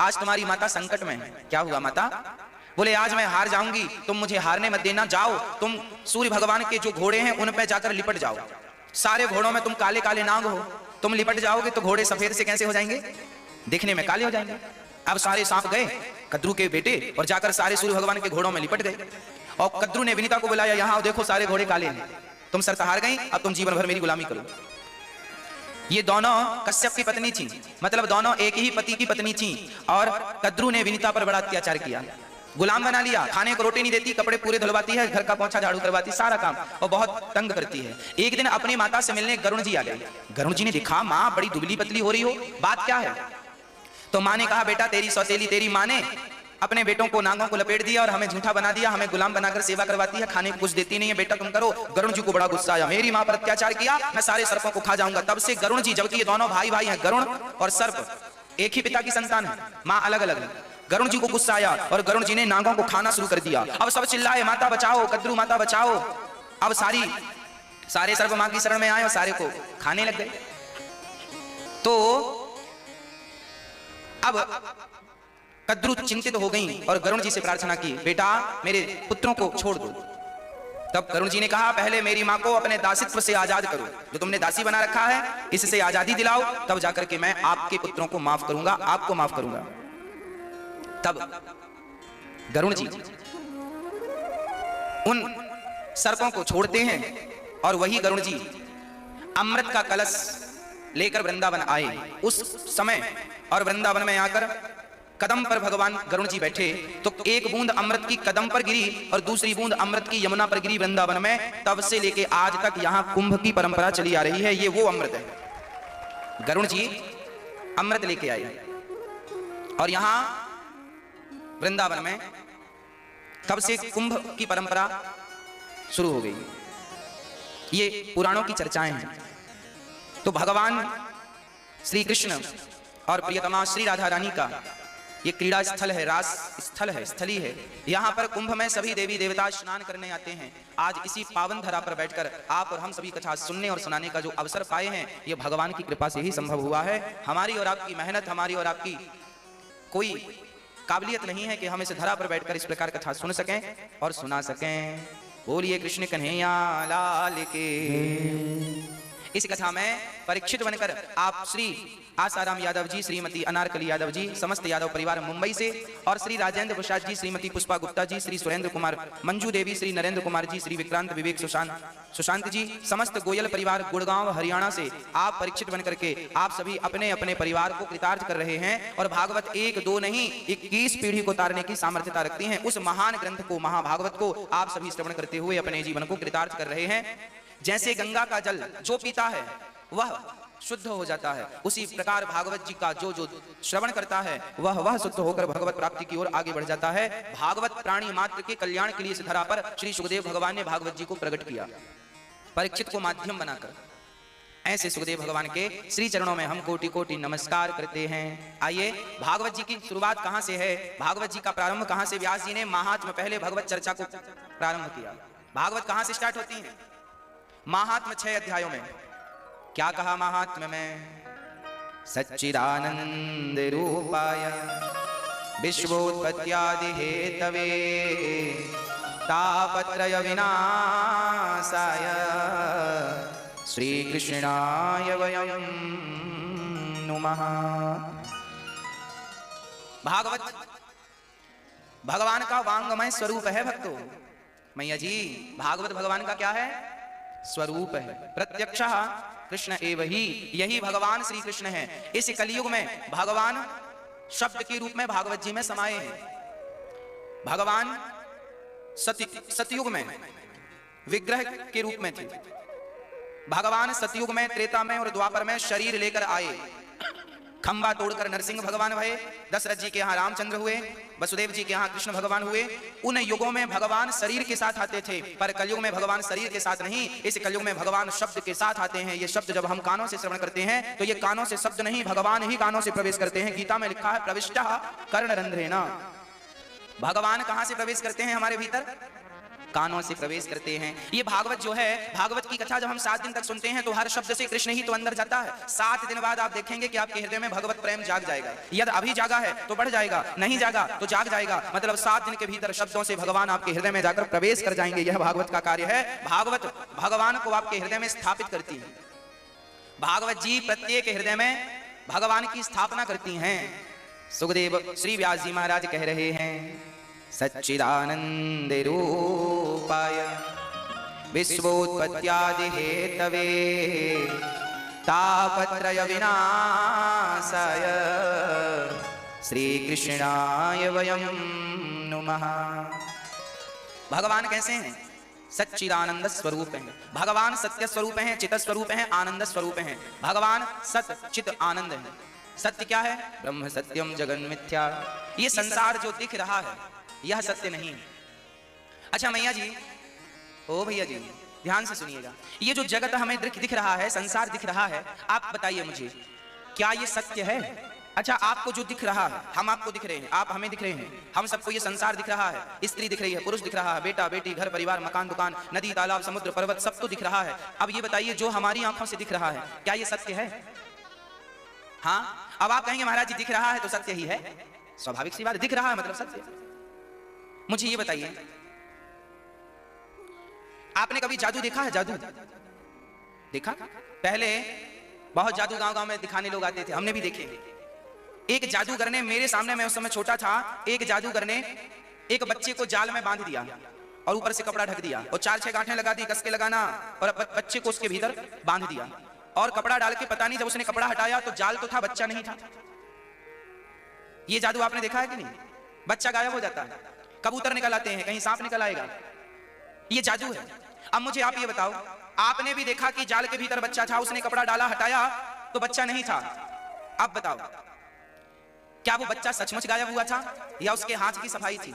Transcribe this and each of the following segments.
आज तुम्हारी माता संकट में है। क्या हुआ माता? बोले आज मैं हार जाऊंगी, तुम मुझे हारने मत देना, जाओ तुम सूर्य भगवान के जो घोड़े हैं उन पे जाकर लिपट जाओ। सारे घोड़ों में तुम काले काले नाग हो, तुम लिपट जाओगे तो घोड़े सफेद से कैसे हो जाएंगे? दिखने में काले हो जाएंगे। अब सारे सांप गए कद्रू के बेटे और जाकर सारे सूर्य भगवान के घोड़ों में लिपट गए। और कद्रू ने विनीता को बुलाया, यहाँ देखो सारे घोड़े काले हैं, तुम शर्त हार गई, अब तुम जीवन भर मेरी गुलामी करो। ये दोनों कश्यप की पत्नी थी, मतलब दोनों एक ही पति की पत्नी थी। और कद्रू ने विनीता पर बड़ा अत्याचार किया, गुलाम बना लिया, खाने को रोटी नहीं देती, कपड़े पूरे धुलवाती है, घर का पोंछा झाड़ू करवाती, सारा काम, और बहुत तंग करती है। एक दिन अपनी माता से मिलने गरुण जी आ गए। गरुण जी ने देखा माँ बड़ी दुबली पतली हो रही हो, बात क्या है? तो माँ ने कहा बेटा तेरी सौतेली तेरी माँ ने अपने बेटों को नांगों को लपेट दिया और हमें झूठा बना दिया, हमें गुलाम बनाकर सेवा करवाती है, खाने को कुछ देती नहीं है, बेटा तुम करो। गरुण जी को बड़ा गुस्सा आया, मेरी माँ पर अत्याचार किया, मैं सारे सर्पों को खा जाऊंगा। तब से गरुण जी, जबकि ये दोनों भाई भाई हैं, गरुण और सर्प एक ही पिता की संतान है, माँ अलग अलग है। गरुण जी को गुस्सा आया और गरुण जी ने नागों को खाना शुरू कर दिया। अब सब चिल्लाए माता बचाओ, कद्रू माता बचाओ। अब सारे सर्प माँ की शरण में आए और सारे को खाने लग गए। तो अब कद्रू चिंतित हो गई और गरुण जी से प्रार्थना की, बेटा मेरे पुत्रों को छोड़ दो। तब गरुण जी ने कहा पहले मेरी माँ को अपने दासित्व से आजाद करो, जो तुमने दासी बना रखा है इससे आजादी दिलाओ, तब जाकर के मैं आपके पुत्रों को माफ करूंगा, आपको माफ करूंगा। तब गरुण जी उन सर्पों को छोड़ते हैं और वही गरुण जी अमृत का कलश लेकर वृंदावन आए उस समय। और वृंदावन में आकर कदम पर भगवान गरुण जी बैठे तो एक बूंद अमृत की कदम पर गिरी और दूसरी बूंद अमृत की यमुना पर गिरी वृंदावन में। तब से लेके आज तक यहाँ कुंभ की परंपरा चली आ रही है। ये वो अमृत है, गरुण जी अमृत लेके आए और यहाँ वृंदावन में तब से कुंभ की परंपरा शुरू हो गई। ये पुराणों की चर्चाएं हैं। तो भगवान श्री कृष्ण और प्रियतमा श्री राधा रानी का ये क्रीड़ा स्थल है, रास स्थल है, स्थली है। यहाँ पर कुंभ में सभी देवी देवता स्नान करने आते हैं। आज इसी पावन धरा पर बैठकर आप और हम सभी कथा सुनने और सुनाने का जो अवसर पाए हैं, ये भगवान की कृपा से ही संभव हुआ है। हमारी और आपकी मेहनत, हमारी और आपकी कोई काबिलियत नहीं है कि हम इस धरा पर बैठकर इस प्रकार कथा सुन सकें और सुना सकें। बोलिए कृष्ण कन्हैया लाल के। इस कथा में परीक्षित बनकर आप श्री आसाराम यादव जी, श्रीमती अनारकली यादव जी, समस्त यादव परिवार मुंबई से, और श्री राजेंद्र प्रसाद जी, श्रीमती पुष्पा गुप्ता जी, श्री सुरेंद्र कुमार, मंजू देवी, श्री नरेंद्र कुमार जी, श्री विक्रांत विवेक सुशांत जी, समस्त गोयल परिवार गुड़गांव हरियाणा से आप परीक्षित बनकर के आप सभी अपने अपने परिवार को कृतार्थ कर रहे हैं। और भागवत एक दो नहीं 21 पीढ़ी को तारने की सामर्थ्यता रखती हैं। उस महान ग्रंथ को, महाभागवत को आप सभी श्रवण करते हुए अपने जीवन को कृतार्थ कर रहे हैं। जैसे गंगा का जल जो पीता है वह शुद्ध हो जाता है, उसी प्रकार भागवत जी का जो जो श्रवण करता है वह शुद्ध होकर भगवत प्राप्ति की ओर आगे बढ़ जाता है। भागवत प्राणी मात्र के कल्याण के लिए इस धरा पर श्री सुखदेव भगवान ने भागवत जी को प्रकट किया, परीक्षित को माध्यम बनाकर। ऐसे सुखदेव भगवान के श्री चरणों में हम कोटि कोटि नमस्कार करते हैं। आइए, भागवत जी की शुरुआत कहां से है, भागवत जी का प्रारंभ कहां से? व्यास जी ने महात्म पहले भगवत चर्चा को प्रारंभ किया। भागवत कहां से स्टार्ट होती है? महात्म 6 अध्यायों में। क्या कहा महात्म्य में? सच्चिदानंद रूपाय विश्वोत्पत्त्यादि हेतवे तापत्रय विनाशाय श्री कृष्णाय वयं नुमः। भागवत भगवान का वांगमय स्वरूप है भक्तों। मैया जी, भागवत भगवान का क्या है? स्वरूप है। प्रत्यक्षः कृष्ण एव ही, यही भगवान श्री कृष्ण है। इस कलयुग में भगवान शब्द के रूप में भागवत जी में समाये हैं। भगवान सतयुग में विग्रह के रूप में थे। भगवान सतयुग में, त्रेता में और द्वापर में शरीर लेकर आए। खंबा तोड़कर नरसिंह भगवान हुए, दशरथ जी के यहाँ रामचंद्र हुए, वसुदेव जी के यहाँ कृष्ण भगवान हुए। उन युगों में भगवान शरीर के साथ आते थे, पर कलयुग में भगवान शरीर के साथ नहीं, इस कलयुग में भगवान शब्द के साथ आते हैं। ये शब्द जब हम कानों से श्रवण करते हैं तो ये कानों से शब्द नहीं, भगवान ही कानों से प्रवेश करते हैं। गीता में लिखा है प्रविष्टः कर्णरंध्रेण। भगवान कहां से प्रवेश करते हैं हमारे भीतर? कानों से प्रवेश करते हैं। ये भागवत जो है, भागवत की कथा जब हम 7 दिन तक सुनते हैं तो हर शब्द से कृष्ण ही तो अंदर जाता है। 7 दिन बाद आप देखेंगे कि आपके हृदय में भगवत प्रेम जाग जाएगा। यदि अभी जागा है तो बढ़ जाएगा, नहीं जागा तो जाग जाएगा। मतलब 7 दिन के भीतर शब्दों से भगवान आपके हृदय में जाकर प्रवेश कर जाएंगे। यह भागवत का कार्य है। भागवत भगवान को आपके हृदय में स्थापित करती है। भागवत जी प्रत्येक हृदय में भगवान की स्थापना करती हैं। सुखदेव श्री व्यास जी महाराज कह रहे हैं, सच्चिदानंद रूपाय विश्वोत्पत्त्यादि हेतवे तापत्रय विनाशाय श्री कृष्णाय वयं नुमः। भगवान कैसे हैं? सच्चिदानंद स्वरूप हैं। भगवान सत्य स्वरूप हैं, चित स्वरूप हैं, आनंद स्वरूप हैं। भगवान सत चित आनंद है। सत्य क्या है? ब्रह्म सत्यम जगन मिथ्या। ये संसार जो दिख रहा है यह सत्य नहीं है। अच्छा मैया जी, ओ भैया जी, ध्यान से सुनिएगा। ये जो जगत हमें दिख रहा है, संसार दिख रहा है, आप बताइए मुझे, क्या ये सत्य है? अच्छा, आपको जो दिख रहा है, हम आपको दिख रहे हैं, आप हमें दिख रहे हैं, हम सबको ये संसार दिख रहा है, स्त्री दिख रही है, पुरुष दिख रहा है, बेटा बेटी, घर परिवार, मकान दुकान, नदी तालाब समुद्र पर्वत, सब तो दिख रहा है। अब ये बताइए, जो हमारी आंखों से दिख रहा है, क्या ये सत्य है? हाँ, अब आप कहेंगे महाराज जी दिख रहा है तो सत्य ही है। स्वाभाविक सी बात, दिख रहा है मतलब सत्य। मुझे ये बताइए, आपने कभी जादू देखा है? जादू देखा? पहले बहुत जादू गांव गांव में दिखाने लोग आते थे, हमने भी देखे। एक जादूगर ने मेरे सामने, मैं उस समय छोटा था, एक जादूगर ने एक बच्चे को जाल में बांध दिया और ऊपर से कपड़ा ढक दिया और 4-6 गांठें लगा दी, कस के लगाना, और बच्चे को उसके भीतर बांध दिया और कपड़ा डाल के, पता नहीं जब उसने कपड़ा हटाया तो जाल तो था, बच्चा नहीं था। ये जादू आपने देखा है कि नहीं? बच्चा गायब हो जाता है, कबूतर निकल आते हैं, कहीं सांप निकल आएगा। ये जादू है। अब मुझे आप ये बताओ, आपने भी देखा कि जाल के भीतर बच्चा था, उसने कपड़ा डाला, हटाया तो बच्चा नहीं था। आप बताओ, क्या वो बच्चा सचमुच गायब हुआ था या उसके हाथ की सफाई थी?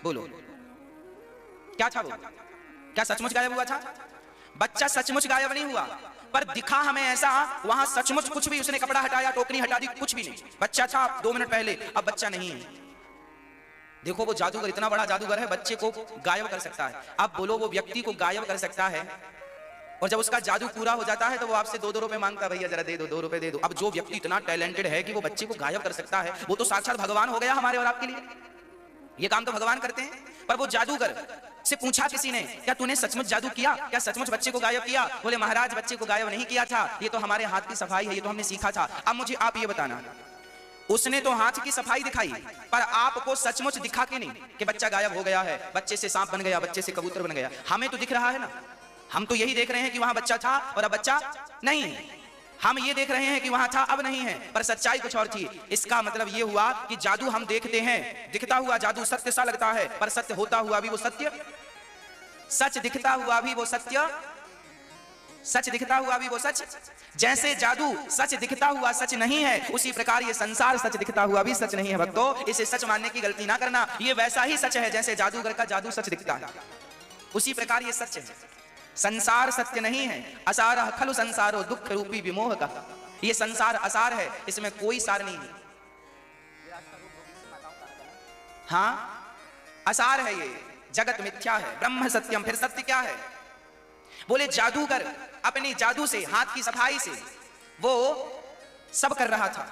बोलो, क्या था वो? क्या सचमुच गायब हुआ था? बच्चा सचमुच गायब नहीं हुआ, पर दिखा हमें ऐसा, वहां सचमुच कुछ भी, उसने कपड़ा हटाया, टोकरी हटा दी, कुछ भी नहीं। बच्चा था 2 मिनट पहले, अब बच्चा नहीं है। देखो, वो जादूगर इतना बड़ा जादूगर है, बच्चे को गायब कर सकता है। अब बोलो, वो व्यक्ति को गायब कर सकता है और जब उसका जादू पूरा हो जाता है तो वो आपसे 2-2 रुपए मांगता है, भैया जरा दे दो, 2 रुपए दे दो। अब जो व्यक्ति इतना टैलेंटेड है कि वो बच्चे को गायब कर सकता है, वो तो साक्षात भगवान हो गया हमारे और आपके लिए। ये काम तो भगवान करते हैं। पर वो जादूगर से पूछा किसी ने, क्या तूने सचमुच जादू किया? क्या सचमुच बच्चे को गायब किया? बोले महाराज, बच्चे को गायब नहीं किया था, ये तो हमारे हाथ की सफाई है, ये तो हमने सीखा था। अब मुझे आप ये बताना, उसने तो हाथ की सफाई दिखाई, पर आपको सचमुच दिखा कि नहीं कि बच्चा गायब हो गया है, बच्चे से सांप बन गया, बच्चे से कबूतर बन गया? हमें तो दिख रहा है ना, हम तो यही देख रहे हैं कि वहां बच्चा था और अब बच्चा नहीं है। हम ये देख रहे हैं कि वहां था, अब नहीं है, पर सच्चाई कुछ और थी। इसका मतलब ये हुआ कि जादू हम देखते हैं, दिखता हुआ जादू सत्य सा लगता है, पर सत्य होता हुआ भी वो सत्य, सच दिखता हुआ भी वो सत्य, सच दिखता हुआ भी वो सच। जैसे जादू सच दिखता हुआ सच नहीं है, उसी प्रकार ये संसार सच दिखता हुआ भी सच नहीं है भक्तों। इसे सच मानने की गलती ना करना। ये वैसा ही सच है जैसे जादूगर का जादू सच दिखता है, उसी प्रकार ये सच है। संसार सत्य नहीं है। असार खलु संसारो दुख रूपी विमोह का। ये संसार असार है, इसमें कोई सार नहीं है। हाँ, असार है, ये जगत मिथ्या है, ब्रह्म सत्यम। फिर सत्य क्या है? बोले जादूगर अपनी जादू से, हाथ की सफाई से वो सब कर रहा था।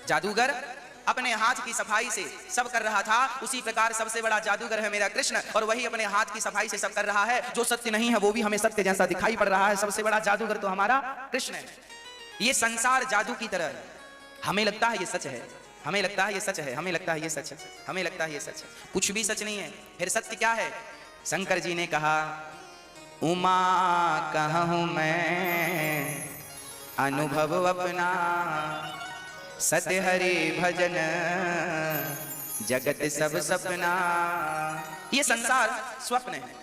जादूगर अपने हाथ की सफाई से सब कर रहा था, उसी प्रकार सबसे बड़ा जादूगर है मेरा कृष्ण, और वही अपने हाथ की सफाई से सब कर रहा है। जो सत्य नहीं है वो भी हमें सत्य जैसा दिखाई पड़ रहा है। सबसे बड़ा जादूगर तो हमारा कृष्ण है। ये संसार जादू की तरह है। हमें लगता है ये सच है, हमें लगता है ये सच है, हमें लगता है ये सच है, हमें लगता है ये सच है। कुछ भी सच नहीं है। फिर सत्य क्या है? शंकर जी ने कहा, उमा कहूँ मैं अनुभव अपना, सत्य हरि भजन जगत सब सपना। ये संसार स्वप्न है।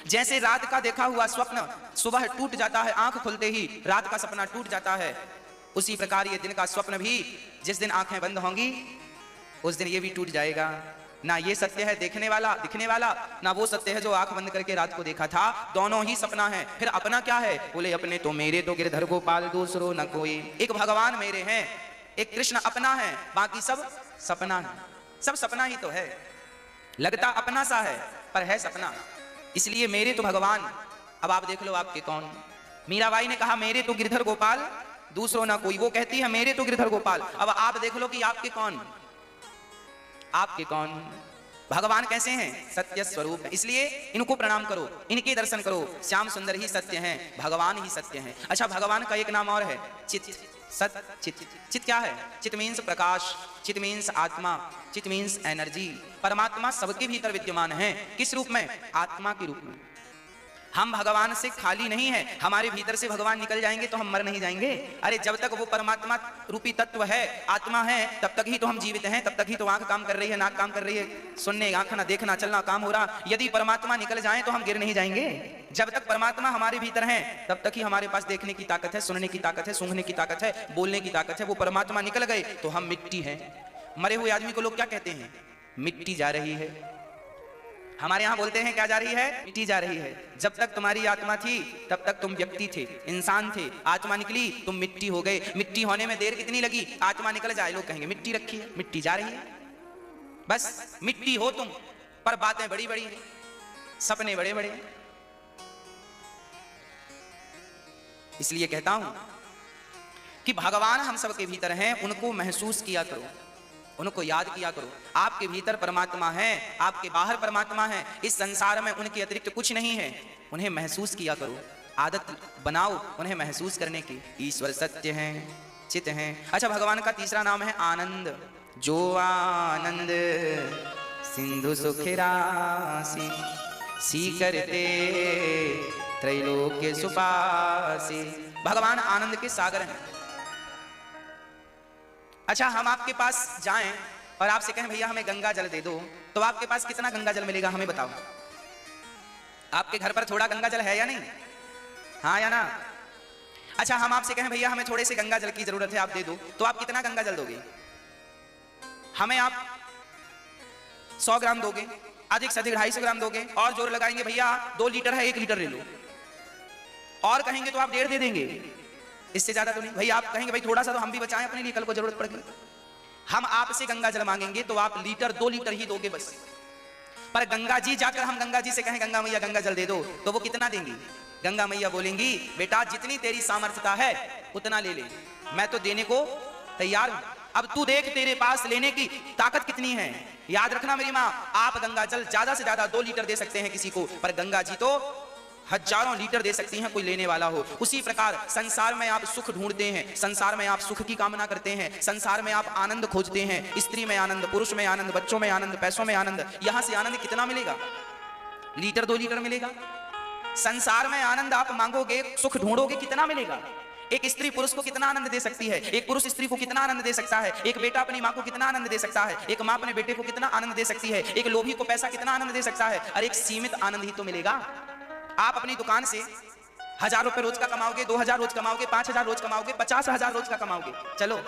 जैसे रात का देखा हुआ स्वप्न सुबह टूट जाता है, आंख खुलते ही रात का सपना टूट जाता है, उसी प्रकार ये दिन का स्वप्न भी जिस दिन आंखें बंद होंगी उस दिन ये भी टूट जाएगा। ना ये सत्य है देखने वाला, दिखने वाला, ना वो सत्य है जो आंख बंद करके रात को देखा था। दोनों ही सपना है। फिर अपना क्या है? बोले अपने तो मेरे तो गिरधर गोपाल दूसरो न कोई। एक भगवान मेरे हैं, एक कृष्ण अपना है, बाकी सब सपना है। सब सपना ही तो है। लगता अपना सा है पर है सपना। इसलिए मेरे तो भगवान, अब आप देख लो आपके कौन। मीराबाई ने कहा मेरे तो गिरधर गोपाल, दूसरों ना कोई। वो कहती है मेरे तो गिरधर गोपाल। अब आप देख लो कि आपके कौन, आपके कौन। भगवान कैसे हैं? सत्य स्वरूप है। इसलिए इनको प्रणाम करो, इनके दर्शन करो। श्याम सुंदर ही सत्य हैं, भगवान ही सत्य हैं। अच्छा, भगवान का एक नाम और है चित। सत चित। चित क्या है? चित मीन्स प्रकाश, चित मीन्स आत्मा, चित मीन्स एनर्जी। परमात्मा सबके भीतर विद्यमान है। किस रूप में? आत्मा के रूप में। हम भगवान से खाली नहीं है। हमारे भीतर से भगवान निकल जाएंगे तो हम मर नहीं जाएंगे। अरे जब तक वो परमात्मा रूपी तत्व है, आत्मा है, तब तक ही तो हम जीवित हैं, तब तक ही तो आंख काम कर रही है, नाक काम कर रही है, सुनने, आंखना, देखना, चलना काम हो रहा। यदि परमात्मा निकल जाए तो हम गिर नहीं जाएंगे। जब तक परमात्मा हमारे भीतर है तब तक ही हमारे पास देखने की ताकत है, सुनने की ताकत है, सूंघने की ताकत है, बोलने की ताकत है। वो परमात्मा निकल गए तो हम मिट्टी हैं। मरे हुए आदमी को लोग क्या कहते हैं? मिट्टी जा रही है। हमारे यहां बोलते हैं क्या जा रही है? मिट्टी जा रही है। जब तक तुम्हारी आत्मा थी तब तक तुम व्यक्ति थे, इंसान थे। आत्मा निकली तुम मिट्टी हो गए। मिट्टी होने में देर कितनी लगी? आत्मा निकल जाए लोग कहेंगे मिट्टी रखी है, मिट्टी जा रही है। बस मिट्टी हो तुम, पर बातें बड़ी बड़ी हैं, सपने बड़े बड़े हैं। इसलिए कहता हूं कि भगवान हम सबके भीतर हैं, उनको महसूस किया करो, उनको याद किया करो। आपके भीतर परमात्मा है, आपके बाहर परमात्मा है। इस संसार में उनके अतिरिक्त कुछ नहीं है। उन्हें महसूस किया करो, आदत बनाओ उन्हें महसूस करने की। ईश्वर सत्य हैं, चित हैं। अच्छा, भगवान का तीसरा नाम है आनंद। जो आनंद सिंधु सुख राशि, सी करते त्रैलोक्य सुपासी। भगवान आनंद के सागर हैं। अच्छा, हम आपके पास जाएं और आपसे कहें भैया हमें गंगा जल दे दो, तो आपके पास कितना गंगा जल मिलेगा हमें बताओ? आपके घर पर थोड़ा गंगा जल है या नहीं? हाँ या ना? अच्छा, हम आपसे कहें भैया हमें थोड़े से गंगा जल की जरूरत है, आप दे दो, तो आप कितना गंगा जल दोगे? हमें आप 100 ग्राम दोगे, अधिक से अधिक 250 ग्राम दोगे, और जोर लगाएंगे भैया 2 लीटर है 1 लीटर ले लो, और कहेंगे तो आप 1.5 दे देंगे, इससे ज्यादा तो नहीं। भाई आप कहेंगे भाई थोड़ा सा तो हम भी बचाएं अपने लिए, कल को जरूरत पड़ेगी। हम आपसे गंगा जल मांगेंगे तो आप लीटर 2 लीटर ही दोगे बस। पर गंगा जी जाकर हम गंगा जी से कहें गंगा मैया गंगा जल दे दो, तो वो कितना देंगी? गंगा मैया बोलेंगी बेटा जितनी तेरी सामर्थ्यता है उतना ले ले, मैं तो देने को तैयार हूं। अब तू देख तेरे पास लेने की ताकत कितनी है। याद रखना मेरी माँ, आप गंगा जल ज्यादा से ज्यादा 2 लीटर दे सकते हैं किसी को, पर गंगा जी तो हजारों लीटर दे सकती हैं कोई लेने वाला हो। उसी प्रकार संसार में आप सुख ढूंढते हैं, संसार में आप सुख की कामना करते हैं, संसार में आप आनंद खोजते हैं। स्त्री में आनंद, पुरुष में आनंद, बच्चों में आनंद, पैसों में आनंद। यहां से आनंद कितना मिलेगा? लीटर 2 लीटर मिलेगा। संसार में आनंद आप मांगोगे, सुख ढूंढोगे, कितना मिलेगा? एक स्त्री पुरुष को कितना आनंद दे सकती है? एक पुरुष स्त्री को कितना आनंद दे सकता है? एक बेटा अपनी माँ को कितना आनंद दे सकता है? एक माँ अपने बेटे को कितना आनंद दे सकती है? एक लोभी को पैसा कितना आनंद दे सकता है? और एक सीमित आनंद ही तो मिलेगा। आप अपनी दुकान से 1000 रुपए रोज का कमाओगे, 2000 रोज कमाओगे, 5000 रोज कमाओगे, 50,000 रोज का कमाओगे, चलो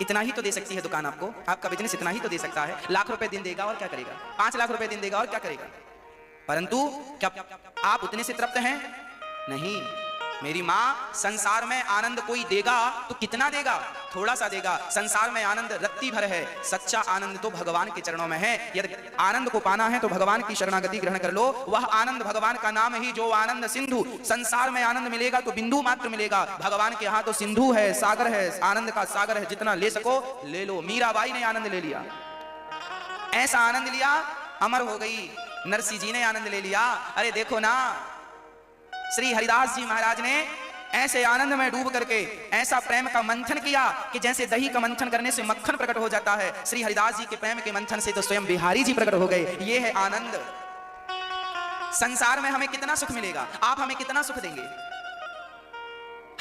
इतना ही तो दे सकती है दुकान आपको। आपका बिजनेस इतना ही तो दे सकता है। लाख रुपए दिन देगा और क्या करेगा? 5 लाख रुपए दिन देगा और क्या करेगा? परंतु क्या आप उतने से तृप्त हैं? नहीं मेरी माँ, संसार में आनंद कोई देगा तो कितना देगा? थोड़ा सा देगा। संसार में आनंद रत्ती भर है, सच्चा आनंद तो भगवान के चरणों में है। यदि आनंद को पाना है तो भगवान की शरणागति ग्रहण कर लो। वह आनंद भगवान का नाम ही जो आनंद सिंधु। संसार में आनंद मिलेगा तो बिंदु मात्र मिलेगा, भगवान के यहाँ तो सिंधु है, सागर है, आनंद का सागर है। जितना ले सको ले लो। मीराबाई ने आनंद ले लिया, ऐसा आनंद लिया अमर हो गई। नरसिंह जी ने आनंद ले लिया। अरे देखो ना, श्री हरिदास जी महाराज ने ऐसे आनंद में डूब करके ऐसा प्रेम का मंथन किया कि जैसे दही का मंथन करने से मक्खन प्रकट हो जाता है, श्री हरिदास जी के प्रेम के मंथन से तो स्वयं बिहारी जी प्रकट हो गए। ये है आनंद। संसार में हमें कितना सुख मिलेगा? आप हमें कितना सुख देंगे?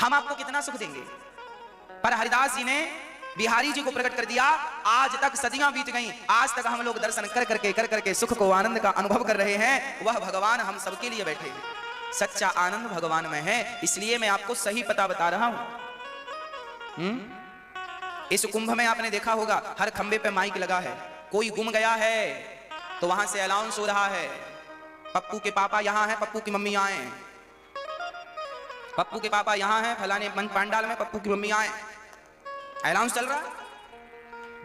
हम आपको कितना सुख देंगे? पर हरिदास जी ने बिहारी जी को प्रकट कर दिया। आज तक सदियां बीत गईं, आज तक हम लोग दर्शन कर करके सुख को, आनंद का अनुभव कर रहे हैं। वह भगवान हम सबके लिए बैठे हैं। सच्चा आनंद भगवान में है। इसलिए मैं आपको सही पता बता रहा हूं। इस कुंभ में आपने देखा होगा हर खंबे पे माइक लगा है। कोई गुम गया है तो वहां से अनाउंस हो रहा है, पप्पू के पापा यहां हैं, पप्पू की मम्मी आए। पप्पू के पापा यहां हैं, फलाने पंडाल में पप्पू की मम्मी आए। अनाउंस चल रहा है।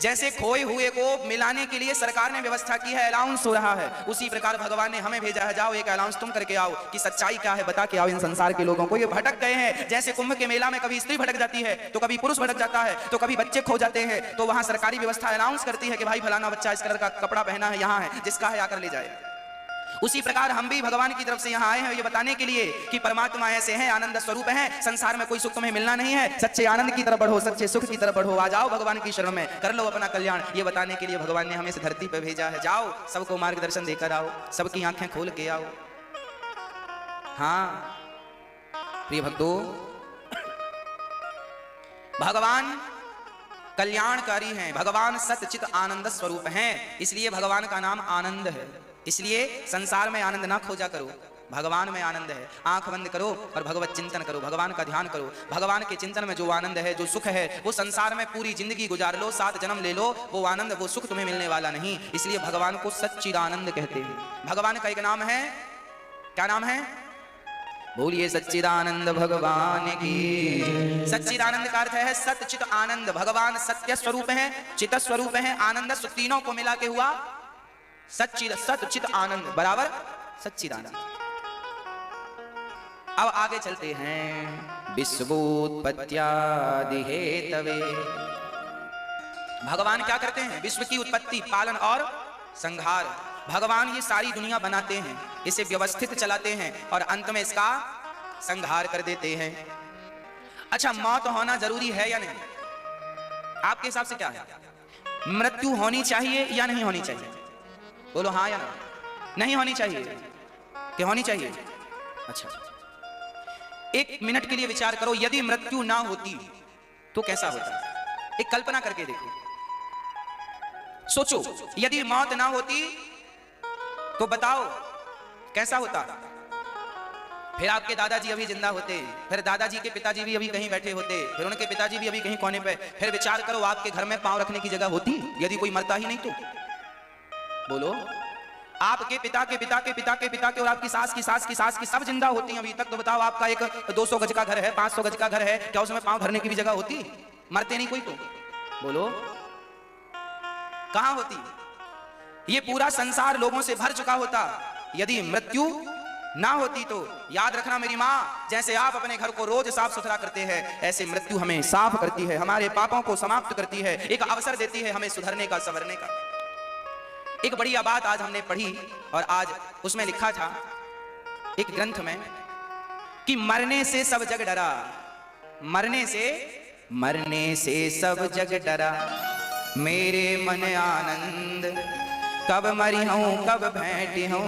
जैसे खोए हुए को मिलाने के लिए सरकार ने व्यवस्था की है, अलाउंस हो रहा है, उसी प्रकार भगवान ने हमें भेजा है, जाओ एक अलाउंस तुम करके आओ कि सच्चाई क्या है बता के आओ इन संसार के लोगों को। ये भटक गए हैं। जैसे कुंभ के मेला में कभी स्त्री भटक जाती है तो कभी पुरुष भटक जाता है तो कभी बच्चे खो जाते हैं, तो वहां सरकारी व्यवस्था अनाउंस करती है कि भाई फलाना बच्चा इस कलर का कपड़ा पहना है, यहाँ है, जिसका है आकर ले जाए। उसी प्रकार हम भी भगवान की तरफ से यहाँ आए हैं ये बताने के लिए कि परमात्मा ऐसे हैं, आनंद स्वरूप हैं, संसार में कोई सुख तुम्हें मिलना नहीं है, सच्चे आनंद की तरफ बढ़ो, सच्चे सुख की तरफ बढ़ो, आ जाओ भगवान की शरण में, कर लो अपना कल्याण। ये बताने के लिए भगवान ने हमें इस धरती पर भेजा है। जाओ सबको मार्गदर्शन देकर आओ, सबकी आंखें खोल के आओ। हाँ प्रिय भक्तों, भगवान कल्याणकारी हैं, भगवान सच्चित आनंद स्वरूप हैं, इसलिए भगवान का नाम आनंद है। इसलिए संसार में आनंद ना खोजा करो, भगवान में आनंद है। आंख बंद करो और भगवत चिंतन करो, भगवान का ध्यान करो। भगवान के चिंतन में जो आनंद है, जो सुख है, वो संसार में पूरी जिंदगी गुजार लो, 7 जन्म ले लो, वो आनंद वो सुख तुम्हें मिलने वाला नहीं। इसलिए भगवान को सच्चिदानंद कहते हैं। भगवान का एक नाम है, क्या नाम है? बोलिए सच्चिदानंद भगवान की। सच्चिदानंद का अर्थ है सच्चित आनंद। भगवान सत्य स्वरूप है, चित स्वरूप है, आनंद, तीनों को मिला के हुआ सच्चित आनंद बराबर सच्चिदानंद। अब आगे चलते हैं। विश्वोत्पत्त्यादि हेतवे, भगवान क्या करते हैं? विश्व की उत्पत्ति, पालन और संहार। भगवान ये सारी दुनिया बनाते हैं, इसे व्यवस्थित चलाते हैं और अंत में इसका संहार कर देते हैं। अच्छा, मौत होना जरूरी है या नहीं? आपके हिसाब से क्या है? मृत्यु होनी चाहिए या नहीं होनी चाहिए? बोलो हाँ या ना। नहीं होनी चाहिए कि होनी चाहिए? अच्छा, एक मिनट के लिए विचार करो, यदि मृत्यु ना होती तो कैसा होता? एक कल्पना करके देखो, सोचो, यदि मौत ना होती तो बताओ कैसा होता? फिर आपके दादाजी अभी जिंदा होते, फिर दादाजी के पिताजी भी अभी कहीं बैठे होते, फिर उनके पिताजी भी अभी कहीं कोने पे। फिर विचार करो, आपके घर में पांव रखने की जगह होती यदि कोई मरता ही नहीं तो? बोलो, आपके पिता के पिता के पिता के पिता के और आपकी सास की सास की सास की सब जिंदा होती हैं अभी तक, तो बताओ आपका एक 200 गज का घर है, 500 गज का घर है, क्या उसमें पांव धरने की भी जगह होती? मरते नहीं कोई तो? बोलो कहां होती? ये पूरा संसार लोगों से भर चुका होता यदि मृत्यु ना होती तो। याद रखना मेरी माँ, जैसे आप अपने घर को रोज साफ सुथरा करते हैं, ऐसे मृत्यु हमें साफ करती है, हमारे पापों को समाप्त करती है, एक अवसर देती है हमें सुधरने का, संवरने का। एक बढ़िया बात आज हमने पढ़ी और आज उसमें लिखा था एक ग्रंथ में कि मरने से सब जग डरा, मरने से सब जग डरा, मेरे मन आनंद, कब मरी हूं कब भेंटी हूं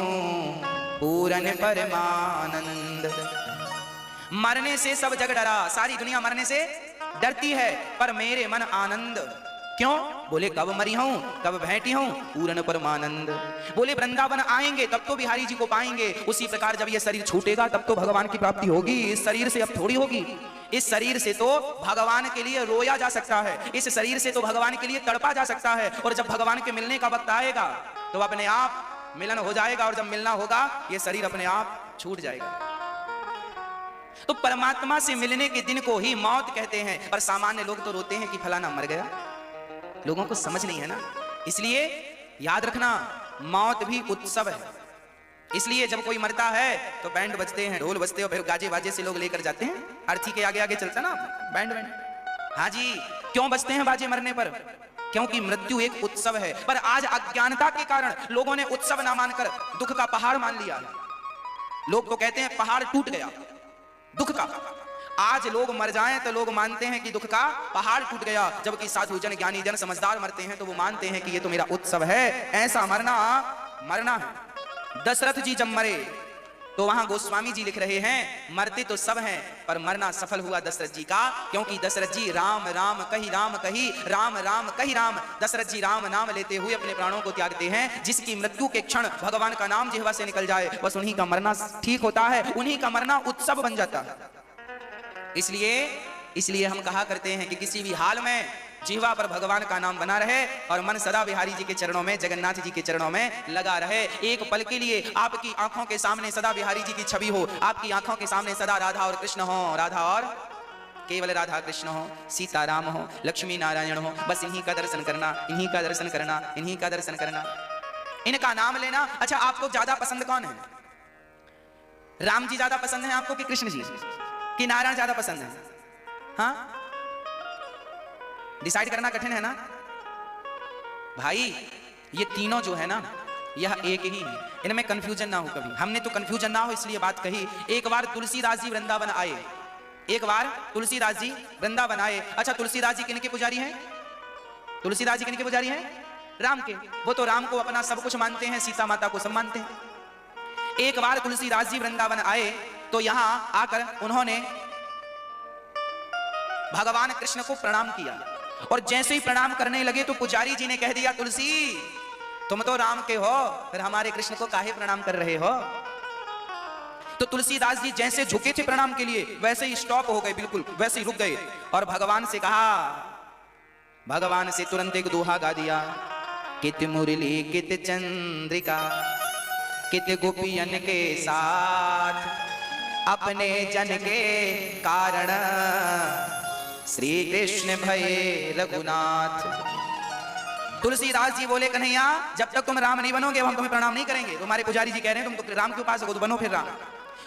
पूरन परमानंद। मरने से सब जग डरा, सारी दुनिया मरने से डरती है, पर मेरे मन आनंद। क्यों? बोले कब मरी हूं कब भेंटी हूं पूर्ण परमानंद। बोले वृंदावन आएंगे तब तो बिहारी जी को पाएंगे, उसी प्रकार जब ये शरीर छूटेगा तब तो भगवान की प्राप्ति होगी। इस शरीर से अब थोड़ी होगी, इस शरीर से तो भगवान के लिए रोया जा सकता है, इस शरीर से तो भगवान के लिए तड़पा जा सकता है, और जब भगवान के मिलने का वक्त आएगा तो अपने आप मिलन हो जाएगा, और जब मिलना होगा ये शरीर अपने आप छूट जाएगा। तो परमात्मा से मिलने के दिन को ही मौत कहते हैं, पर सामान्य लोग तो रोते हैं कि फलाना मर गया, लोगों को समझ नहीं है ना। इसलिए याद रखना, मौत भी उत्सव है। इसलिए जब कोई मरता है तो बैंड बजते हैं, ढोल बजते हैं, फिर गाजे बाजे से लोग लेकर जाते हैं, अर्थी के आगे आगे चलता ना बैंड। हाँ जी, क्यों बजते हैं बाजे मरने पर? क्योंकि मृत्यु एक उत्सव है। पर आज अज्ञानता के कारण लोगों ने उत्सव ना मानकर दुख का पहाड़ मान लिया। लोग तो कहते हैं पहाड़ टूट गया दुख का। आज लोग मर जाएं तो लोग मानते हैं कि दुख का पहाड़ टूट गया, जबकि साधु जन, ज्ञानी जन, समझदार मरते हैं तो वो मानते हैं कि ये तो मेरा उत्सव है। ऐसा मरना है। दशरथ जी जब मरे तो वहां गोस्वामी जी लिख रहे हैं, मरते तो सब हैं पर मरना सफल हुआ दशरथ जी का, क्योंकि दशरथ जी राम राम कही राम कही, राम राम कही राम। दशरथ जी राम नाम लेते हुए अपने प्राणों को त्यागते हैं। जिसकी मृत्यु के क्षण भगवान का नाम जिह्वा से निकल जाए, बस उन्हीं का मरना ठीक होता है, उन्हीं का मरना उत्सव बन जाता है। इसलिए हम कहा करते हैं कि किसी भी हाल में जिह्वा पर भगवान का नाम बना रहे और मन सदा बिहारी जी के चरणों में, जगन्नाथ जी के चरणों में लगा रहे। एक पल के लिए आपकी आंखों के सामने सदा बिहारी जी की छवि हो, आपकी आंखों के सामने सदा राधा और कृष्ण हो, राधा और केवल राधा कृष्ण हो, सीताराम हो, लक्ष्मी नारायण हो, बस इन्हीं का दर्शन करना, इन्हीं का दर्शन करना, इन्हीं का दर्शन करना, इनका नाम लेना। अच्छा, आपको ज्यादा पसंद कौन है? राम जी ज्यादा पसंद है आपको कि कृष्ण जी कि नारायण ज्यादा पसंद है? हाँ, डिसाइड करना कठिन है ना भाई। ये तीनों जो है ना, यह एक ही है, इनमें कंफ्यूजन ना हो कभी। हमने तो कंफ्यूजन ना हो इसलिए बात कही। एक बार तुलसीदास जी वृंदावन आए, एक बार तुलसीदास जी वृंदावन आए। अच्छा, तुलसीदास जी किनके पुजारी हैं? तुलसीदास जी किनके पुजारी हैं? राम के। वो तो राम को अपना सब कुछ मानते हैं, सीता माता को सब मानते हैं। एक बार तुलसीदास जी वृंदावन आए तो यहां आकर उन्होंने भगवान कृष्ण को प्रणाम किया, और जैसे ही प्रणाम करने लगे तो पुजारी जी ने कह दिया, तुलसी तुम तो राम के हो, फिर हमारे कृष्ण को काहे प्रणाम कर रहे हो? तो तुलसीदास जी जैसे झुके थे प्रणाम के लिए, वैसे ही स्टॉप हो गए, बिल्कुल वैसे ही रुक गए, और भगवान से कहा, भगवान से तुरंत एक दोहा गा दिया, कित मुरली कित चंद्रिका कित गोपियन के साथ, अपने जन के कारण श्री कृष्ण भये रघुनाथ। तुलसीदास जी बोले, कन्हैया जब तक तुम राम नहीं बनोगे हम तुम्हें प्रणाम नहीं करेंगे। तुम्हारे पुजारी जी कह रहे हैं तुम तो राम के उपासक हो, तो बनो फिर राम।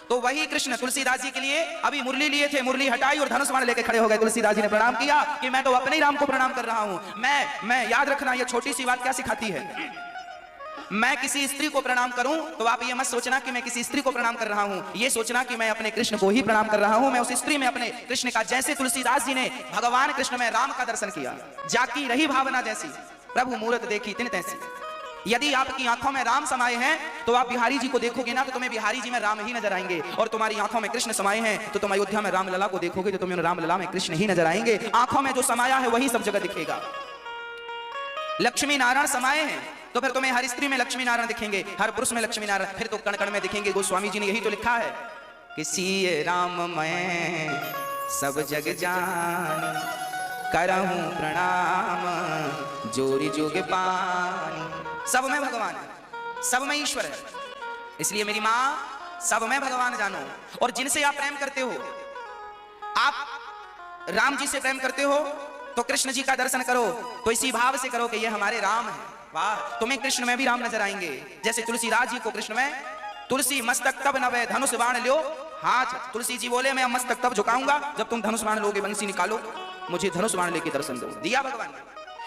तो वही कृष्ण तुलसीदास जी के लिए अभी मुरली लिए थे, मुरली हटाई और धनुष बाण लेके खड़े हो गए। तुलसीदास जी ने प्रणाम किया कि मैं तो अपने ही राम को प्रणाम कर रहा हूं। मैं याद रखना, ये छोटी सी बात क्या सिखाती है, मैं किसी स्त्री को प्रणाम करूं तो आप ये मत सोचना कि मैं किसी स्त्री को प्रणाम कर रहा हूं, ये सोचना कि मैं अपने कृष्ण को ही प्रणाम कर रहा हूं। मैं उस स्त्री में अपने कृष्ण का, जैसे तुलसीदास जी ने भगवान कृष्ण में राम का दर्शन किया, जाकी रही भावना जैसी, प्रभु मूरत देखी तिन तैसी। यदि आपकी आंखों में राम समाये हैं तो आप बिहारी जी को देखोगे ना तो तुम्हें बिहारी जी में राम ही नजर आएंगे, और तुम्हारी आंखों में कृष्ण समाये हैं तो तुम अयोध्या में रामलला को देखोगे तो तुम्हें रामलला में कृष्ण ही नजर आएंगे। आंखों में जो समाया है वही सब जगह दिखेगा। लक्ष्मी नारायण समाये हैं तो फिर तुम्हें हर स्त्री में लक्ष्मी नारायण दिखेंगे, हर पुरुष में लक्ष्मी नारायण, फिर तो कण कण में दिखेंगे। गोस्वामी जी ने यही तो लिखा है कि सीए राम मैं सब जग जान, करहूं प्रणाम जोरी जोग पानी। सब में भगवान है, सब में ईश्वर है, इसलिए मेरी मां सब में भगवान जानो। और जिनसे आप प्रेम करते हो, आप राम जी से प्रेम करते हो तो कृष्ण जी का दर्शन करो तो इसी भाव से करो कि ये हमारे राम है। वाह, तुम्हें कृष्ण में भी राम नजर आएंगे। जैसे तुलसीदास जी को कृष्ण में, तुलसी मस्तक तब नवे धनुष बाण लो हाथ। तुलसी जी बोले मैं मस्तक तब झुकाऊंगा जब तुम धनुष बाण लोगे, बंसी निकालो, मुझे धनुष बाण लेके दर्शन दो। दिया भगवान।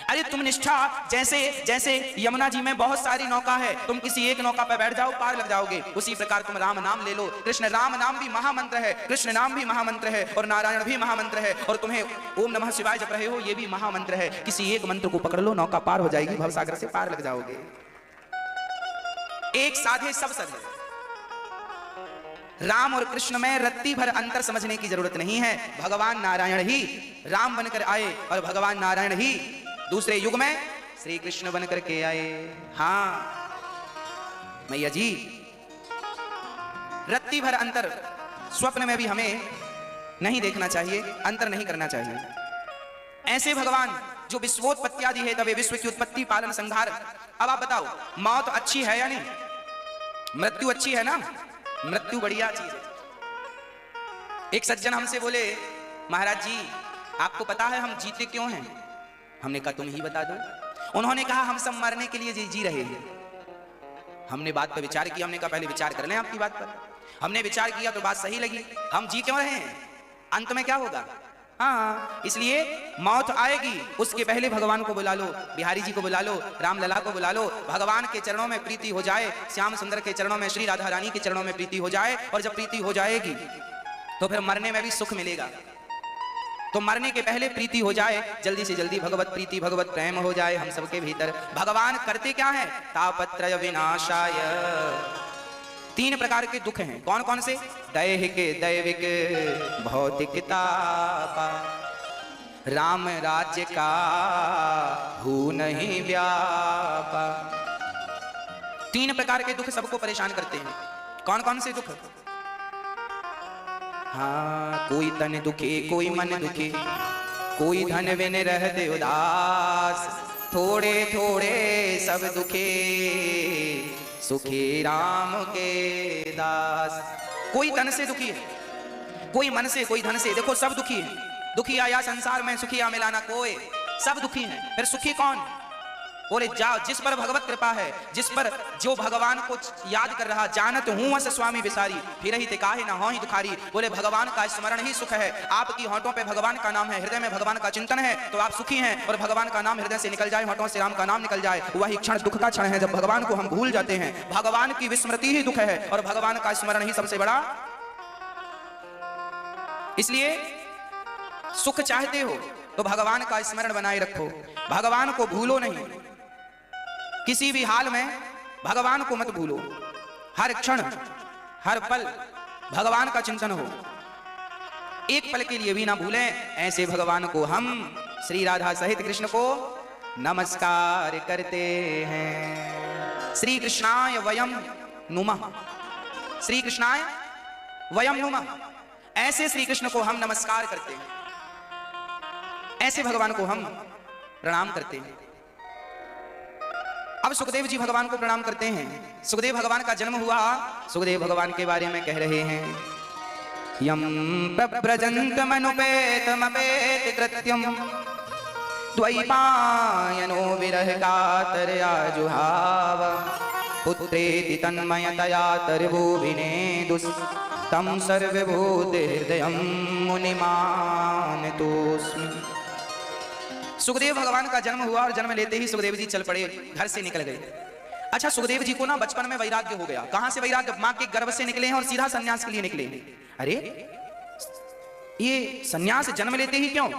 अरे तुम निष्ठा, जैसे यमुना जी में बहुत सारी नौका है, तुम किसी एक नौका पर बैठ जाओ पार लग जाओगे, उसी प्रकार तुम राम नाम ले लो। कृष्ण राम नाम भी महामंत्र है, कृष्ण नाम भी महामंत्र है, और नारायण भी महामंत्र है, और तुम्हें ओम नमः शिवाय जप रहे हो ये भी महामंत्र है। किसी एक मंत्र को पकड़ लो, नौका पार हो जाएगी, भवसागर से पार लग जाओगे। एक साधे सब सधे। राम और कृष्ण में रत्ती भर अंतर समझने की जरूरत नहीं है। भगवान नारायण ही राम बनकर आए और भगवान नारायण ही दूसरे युग में श्री कृष्ण बनकर के आए। हाँ मैया जी, रत्ती भर अंतर स्वप्न में भी हमें नहीं देखना चाहिए, अंतर नहीं करना चाहिए। ऐसे भगवान जो विश्वोत्पत्ति आदि है, तब विश्व की उत्पत्ति पालन संहार। अब आप बताओ, मौत अच्छी है या नहीं? मृत्यु अच्छी है ना? मृत्यु बढ़िया चीज है। एक सज्जन हमसे बोले, महाराज जी आपको पता है हम जीते क्यों हैं? हमने कहा तुम ही बता दो। उन्होंने कहा हम सब मरने के लिए जी रहे हैं। हमने बात पर विचार किया, हमने कहा पहले विचार कर लें आपकी बात पर। हमने विचार किया तो बात सही लगी, हम जी क्यों रहे हैं, अंत में क्या होगा। हाँ, इसलिए मौत आएगी, उसके पहले भगवान को बुला लो, बिहारी जी को बुला लो, रामलला को बुला लो, भगवान के चरणों में प्रीति हो जाए, श्याम सुंदर के चरणों में, श्री राधा रानी के चरणों में प्रीति हो जाए, और जब प्रीति हो जाएगी तो फिर मरने में भी सुख मिलेगा। तो मरने के पहले प्रीति हो जाए, जल्दी से जल्दी भगवत प्रीति भगवत प्रेम हो जाए हम सबके भीतर। भगवान करते क्या है? तापत्रय विनाशाय। 3 प्रकार के दुख हैं, कौन कौन से? दैहिक दैविक भौतिक तापा, राम राज्य का हू नहीं व्यापा। 3 प्रकार के दुख सबको परेशान करते हैं। कौन कौन से दुख? हाँ, कोई तन दुखी कोई मन दुखी, कोई धन बिन रहते उदास, थोड़े थोड़े सब दुखी, सुखी राम के दास। कोई तन से दुखी है, कोई मन से, कोई धन से, देखो सब दुखी है। दुखिया या संसार में सुखिया मिला ना कोई, सब दुखी हैं, फिर सुखी कौन? बोले जाओ जिस पर भगवत कृपा है, जिस पर जो भगवान को याद कर रहा, जानत हूं अस स्वामी बिसारी, फिर ही तिकाहे ना हो ही दुखारी। बोले भगवान का स्मरण ही सुख है, आपकी होंठों पे भगवान का नाम है, हृदय में भगवान का चिंतन है तो आप सुखी हैं। और भगवान का नाम हृदय से निकल जाए, होंठों से राम का नाम निकल जाए, वही क्षण दुख का क्षण है जब भगवान को हम भूल जाते हैं। भगवान की विस्मृति ही दुख है और भगवान का स्मरण ही सबसे बड़ा। इसलिए सुख चाहते हो तो भगवान का स्मरण बनाए रखो, भगवान को भूलो नहीं, किसी भी हाल में भगवान को मत भूलो, हर क्षण हर पल भगवान का चिंतन हो, एक पल के लिए भी ना भूलें। ऐसे भगवान को हम श्री राधा सहित कृष्ण को नमस्कार करते हैं। श्री कृष्णाय वयम नुमः, श्री कृष्णाय वयम नुमः, ऐसे श्री कृष्ण को हम नमस्कार करते हैं, ऐसे भगवान को हम प्रणाम करते हैं। अब सुखदेव जी भगवान को प्रणाम करते हैं। सुखदेव भगवान का जन्म हुआ, सुखदेव भगवान के बारे में कह रहे हैं, यम प्रव्रजन्तमनुपेतमपेत कृत्यम द्वैपायनो विरह कातरया जुहाव पुत्रेति तन्मयतया तर्वोभिनेदुस् तम सर्वभूत हृदयं मुनिमानतोऽस्मि। सुखदेव भगवान का जन्म हुआ और जन्म लेते ही सुखदेव जी चल पड़े, घर से निकल गए। अच्छा, सुखदेव जी को ना बचपन में वैराग्य हो गया। कहां से वैराग्य? मां के गर्भ से निकले हैं और सीधा सन्यास के लिए निकले। अरे ये सन्यास जन्म लेते ही क्यों?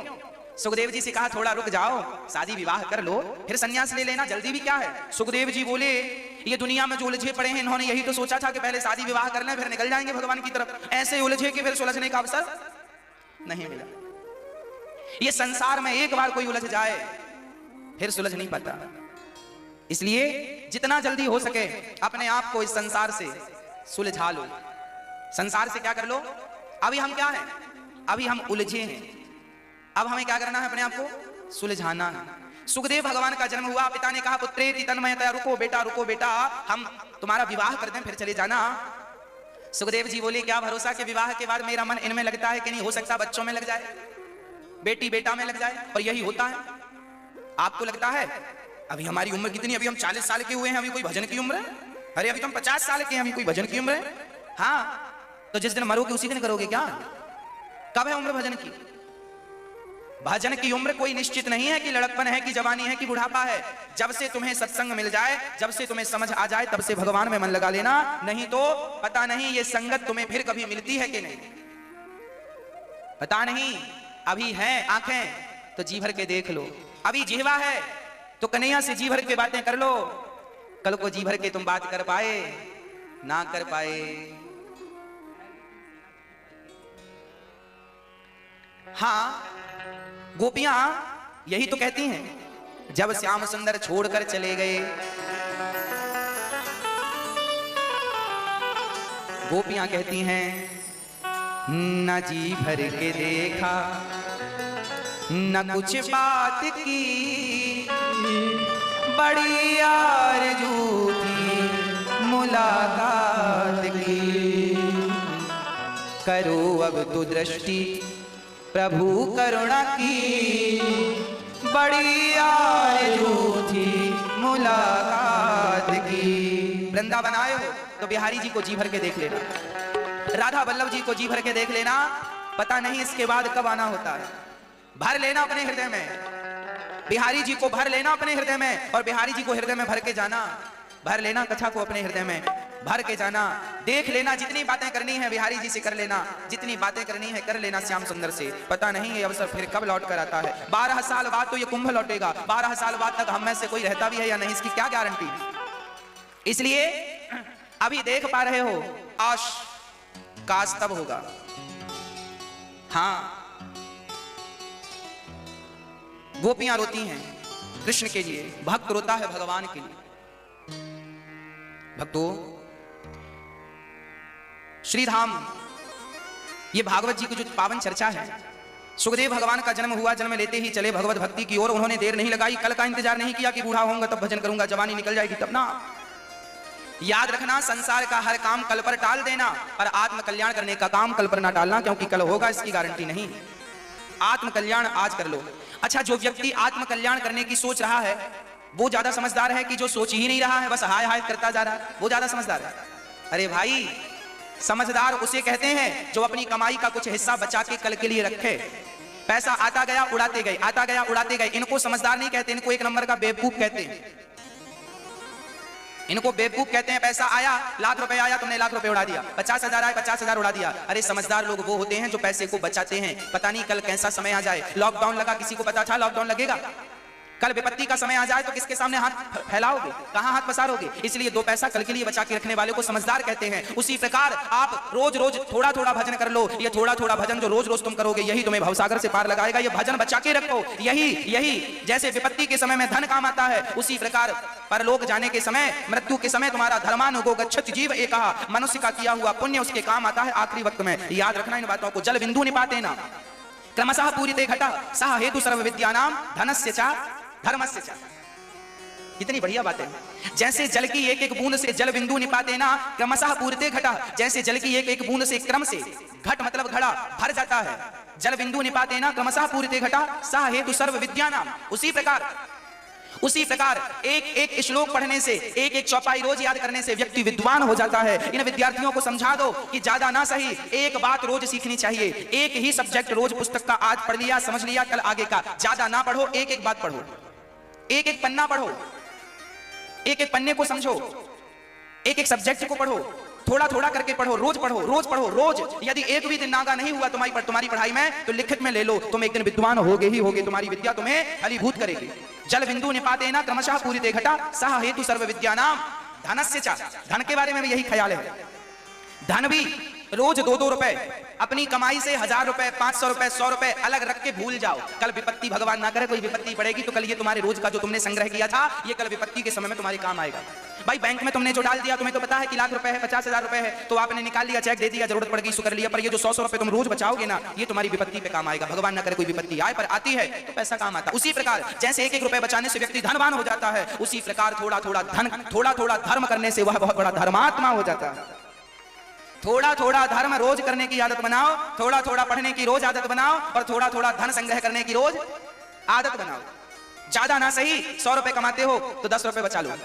सुखदेव जी से कहा थोड़ा रुक जाओ, शादी विवाह कर लो, फिर सन्यास ले लेना, जल्दी भी क्या है। सुखदेव जी बोले ये दुनिया में जो उलझे पड़े हैं, इन्होंने यही तो सोचा था कि पहले शादी विवाह कर लें फिर निकल जाएंगे भगवान की तरफ। ऐसे उलझे कि फिर सुलझने का अवसर नहीं मिला। ये संसार में एक बार कोई उलझ जाए फिर सुलझ नहीं पाता। इसलिए जितना जल्दी हो सके अपने आप को इस संसार से सुलझा लो। संसार से क्या कर लो? अभी हम क्या हैं? अभी हम उलझे हैं। अब हमें क्या करना है? अपने आप को सुलझाना है। सुखदेव भगवान का जन्म हुआ, पिता ने कहा पुत्रेति तन्मयतया, रुको बेटा, हम तुम्हारा विवाह कर दें फिर चले जाना। सुखदेव जी बोले क्या भरोसा कि विवाह के बाद मेरा मन इनमें लगता है कि नहीं, हो सकता बच्चों में लग जाए, बेटी बेटा में लग जाए, और यही होता है। आपको लगता है अभी हमारी उम्र कितनी? अभी हम 40 साल के हुए हैं, अभी कोई भजन की उम्र है? अरे अभी तो हम 50 साल के हैं, अभी कोई भजन की उम्र है? हाँ, तो जिस दिन मरोगे उसी दिन करोगे क्या? कब है उम्र भजन की? भजन की उम्र कोई निश्चित नहीं है कि लड़कपन है कि जवानी है कि बुढ़ापा है। जब से तुम्हें सत्संग मिल जाए, जब से तुम्हें समझ आ जाए, तब से भगवान में मन लगा लेना, नहीं तो पता नहीं ये संगत तुम्हें फिर कभी मिलती है कि नहीं, पता नहीं। अभी है आंखें तो जी भर के देख लो, अभी जिह्वा है तो कन्हैया से जी भर के बातें कर लो, कल को जी भर के तुम बात कर पाए ना कर पाए। हाँ, गोपियां यही तो कहती हैं, जब श्याम सुंदर छोड़कर चले गए। गोपियां कहती हैं न जी भर के देखा न कुछ बात की, बड़ी आरज़ू थी मुलाकात की। करो अब तो दृष्टि प्रभु करुणा की, बड़ी आरज़ू थी मुलाकात की। वृंदावन आए हो तो बिहारी जी को जी भर के देख लेना, राधा वल्लभ जी को जी भर के देख लेना, पता नहीं इसके बाद कब आना होता है। भर लेना अपने हृदय में, बिहारी जी को भर लेना अपने हृदय में, और बिहारी जी को हृदय में भर के जाना, भर लेना कथा को अपने हृदय में भर के जाना। देख लेना, जितनी बातें करनी है बिहारी जी से कर लेना, जितनी बातें करनी है कर लेना श्याम सुंदर से। पता नहीं ये अवसर फिर कब लौट कर आता है। 12 साल बाद तो ये कुंभ लौटेगा, 12 साल बाद तक हम में से कोई रहता भी है या नहीं, इसकी क्या गारंटी। इसलिए अभी देख पा रहे हो, आश काश तब होगा। हाँ, गोपियां रोती हैं कृष्ण के लिए, भक्त रोता है भगवान के लिए। भक्तों, श्रीधाम ये भागवत जी की जो पावन चर्चा है, सुखदेव भगवान का जन्म हुआ, जन्म लेते ही चले भगवत भक्ति की ओर। उन्होंने देर नहीं लगाई, कल का इंतजार नहीं किया कि बूढ़ा होऊंगा तब भजन करूंगा, जवानी निकल जाएगी तब ना। याद रखना, संसार का हर काम कल पर टाल देना, और आत्म कल्याण करने का काम कल पर ना टालना, क्योंकि कल होगा इसकी गारंटी नहीं। आत्म कल्याण आज कर लो। अच्छा, जो व्यक्ति आत्म कल्याण करने की सोच रहा है वो ज्यादा समझदार है कि जो सोच ही नहीं रहा है, बस हाय हाय करता जा रहा है, वो ज्यादा समझदार है? अरे भाई, समझदार उसे कहते हैं जो अपनी कमाई का कुछ हिस्सा बचा के कल के लिए रखे। पैसा आता गया उड़ाते गए, आता गया उड़ाते गए, इनको समझदार नहीं कहते, इनको एक नंबर का बेवकूफ कहते हैं। इनको बेवकूफ कहते हैं। पैसा आया, लाख रुपए आया, तुमने लाख रुपए उड़ा दिया। 50,000 आए, 50,000 उड़ा दिया। अरे समझदार लोग वो होते हैं जो पैसे को बचाते हैं। पता नहीं कल कैसा समय आ जाए। लॉकडाउन लगा, किसी को पता था लॉकडाउन लगेगा? कल विपत्ति का समय आ जाए तो किसके सामने हाथ फैलाओगे, कहां हाथ पसारोगे? इसलिए दो पैसा कल के लिए बचा के रखने वाले को समझदार कहते हैं। उसी प्रकार आप रोज रोज थोड़ा थोड़ा भजन कर लो। ये थोड़ा थोड़ा भजन जो रोज रोज तुम करोगे यही तुम्हें भवसागर से पार लगाएगा। ये भजन बचा के रखो। यही जैसे विपत्ति के समय में धन काम आता है, उसी प्रकार परलोक जाने के समय, मृत्यु के समय तुम्हारा धर्मानुगो गच्छति जीव एक कहा, मनुष्य का किया हुआ पुण्य उसके काम आता है आखिरी वक्त में। याद रखना इन बातों को। जल बिंदु निपाते ना क्रमशः पूरिते घटा सह हेतु सर्व विद्यानाम धनस्य च धर्मस्य च। कितनी बढ़िया बात है। जैसे जल की एक एक बूंद से जल बिंदु निपाते ना क्रमशः पूरिते घटा, जैसे जल की एक एक बूंद से क्रम से, घट मतलब घड़ा, भर जाता है। जल बिंदु निपाते ना क्रमशः पूरिते घटा सह हेतु सर्व विद्यानाम। उसी प्रकार एक एक श्लोक पढ़ने से, एक एक चौपाई रोज याद करने से व्यक्ति विद्वान हो जाता है। इन विद्यार्थियों को समझा दो कि ज्यादा ना सही एक बात रोज सीखनी चाहिए। एक ही सब्जेक्ट रोज पुस्तक का आज पढ़ लिया, समझ लिया, कल आगे का ज्यादा ना पढ़ो। एक एक बात पढ़ो, एक एक पन्ना पढ़ो, एक एक पन्ने को समझो, एक एक सब्जेक्ट को पढ़ो, थोड़ा थोड़ा करके पढ़ो, रोज पढ़ो, रोज पढ़ो, रोज। यदि एक भी दिन नागा नहीं हुआ तुम्हारी पढ़ाई में तो लिखित में ले लो, तुम एक दिन विद्वान होगे ही होगे। तुम्हारी विद्या तुम्हें फलीभूत करेगी। जल बिंदु निपाते ना क्रमशः पूरिते घटा सह हेतु सर्व विद्यानाम धनस्य च। धन के बारे में भी यही ख्याल है। धन भी रोज 2-2 रुपए अपनी कमाई से 1000 रुपए, 500 रुपए, 100 रुपए अलग रख के भूल जाओ। कल विपत्ति, भगवान ना करे कोई विपत्ति पड़ेगी तो कल ये तुम्हारे रोज का जो तुमने संग्रह किया था ये कल विपत्ति के समय में तुम्हारे काम आएगा। भाई बैंक में तुमने जो डाल दिया, तुम्हें तो पता है कि लाख रुपए है, 50,000 रुपए है, तो आपने निकाल लिया, चेक दे दिया, जरूरत पड़ गई सु कर लिया। पर ये जो 100 रुपए तुम रोज बचाओगे ना, ये तुम्हारी विपत्ति पे काम आएगा। भगवान ना करे कोई विपत्ति आए, पर आती है तो पैसा काम आता है। उसी प्रकार जैसे एक एक रुपए बचाने से व्यक्ति धनवान हो जाता है, उसी प्रकार थोड़ा थोड़ा धर्म करने से वह बहुत बड़ा धर्मात्मा हो जाता है। थोड़ा थोड़ा धर्म रोज करने की आदत बनाओ, थोड़ा थोड़ा पढ़ने की रोज आदत बनाओ, और थोड़ा थोड़ा धन संग्रह करने की रोज आदत बनाओ। ज्यादा ना सही 100 रुपए कमाते हो तो 10 रुपए बचा लो,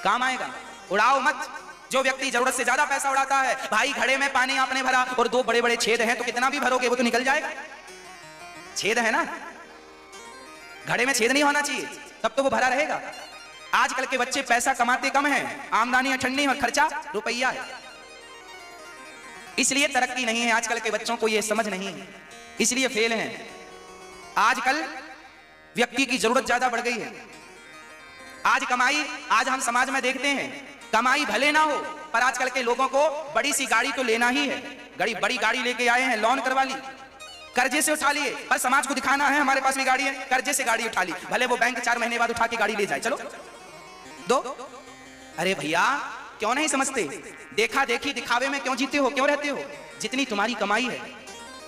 काम आएगा। उड़ाओ मत। जो व्यक्ति जरूरत से ज्यादा पैसा उड़ाता है, भाई घड़े में पानी आपने भरा और 2 बड़े बड़े छेद हैं तो कितना भी भरोगे वो तो निकल जाएगा। छेद है ना, घड़े में छेद नहीं होना चाहिए, तब तो वो भरा रहेगा। आजकल के बच्चे पैसा कमाते कम है, आमदनी ठंडी और खर्चा रुपया है, इसलिए तरक्की नहीं है। आजकल के बच्चों को यह समझ नहीं है, इसलिए फेल हैं। आजकल व्यक्ति की जरूरत ज्यादा बढ़ गई है। आज कमाई, आज हम समाज में देखते हैं कमाई भले ना हो पर आजकल के लोगों को बड़ी सी गाड़ी तो लेना ही है। बड़ी गाड़ी लेके आए हैं, लोन करवा ली, कर्जे से उठा लिए, पर समाज को दिखाना है हमारे पास भी गाड़ी है, कर्जे से गाड़ी उठा ली। भले वो बैंक 4 महीने बाद उठा के गाड़ी ले जाए, चलो दो। अरे भैया क्यों नहीं समझते? देखा देखी दिखावे में क्यों जीते हो, क्यों रहते हो? जितनी तुम्हारी कमाई है।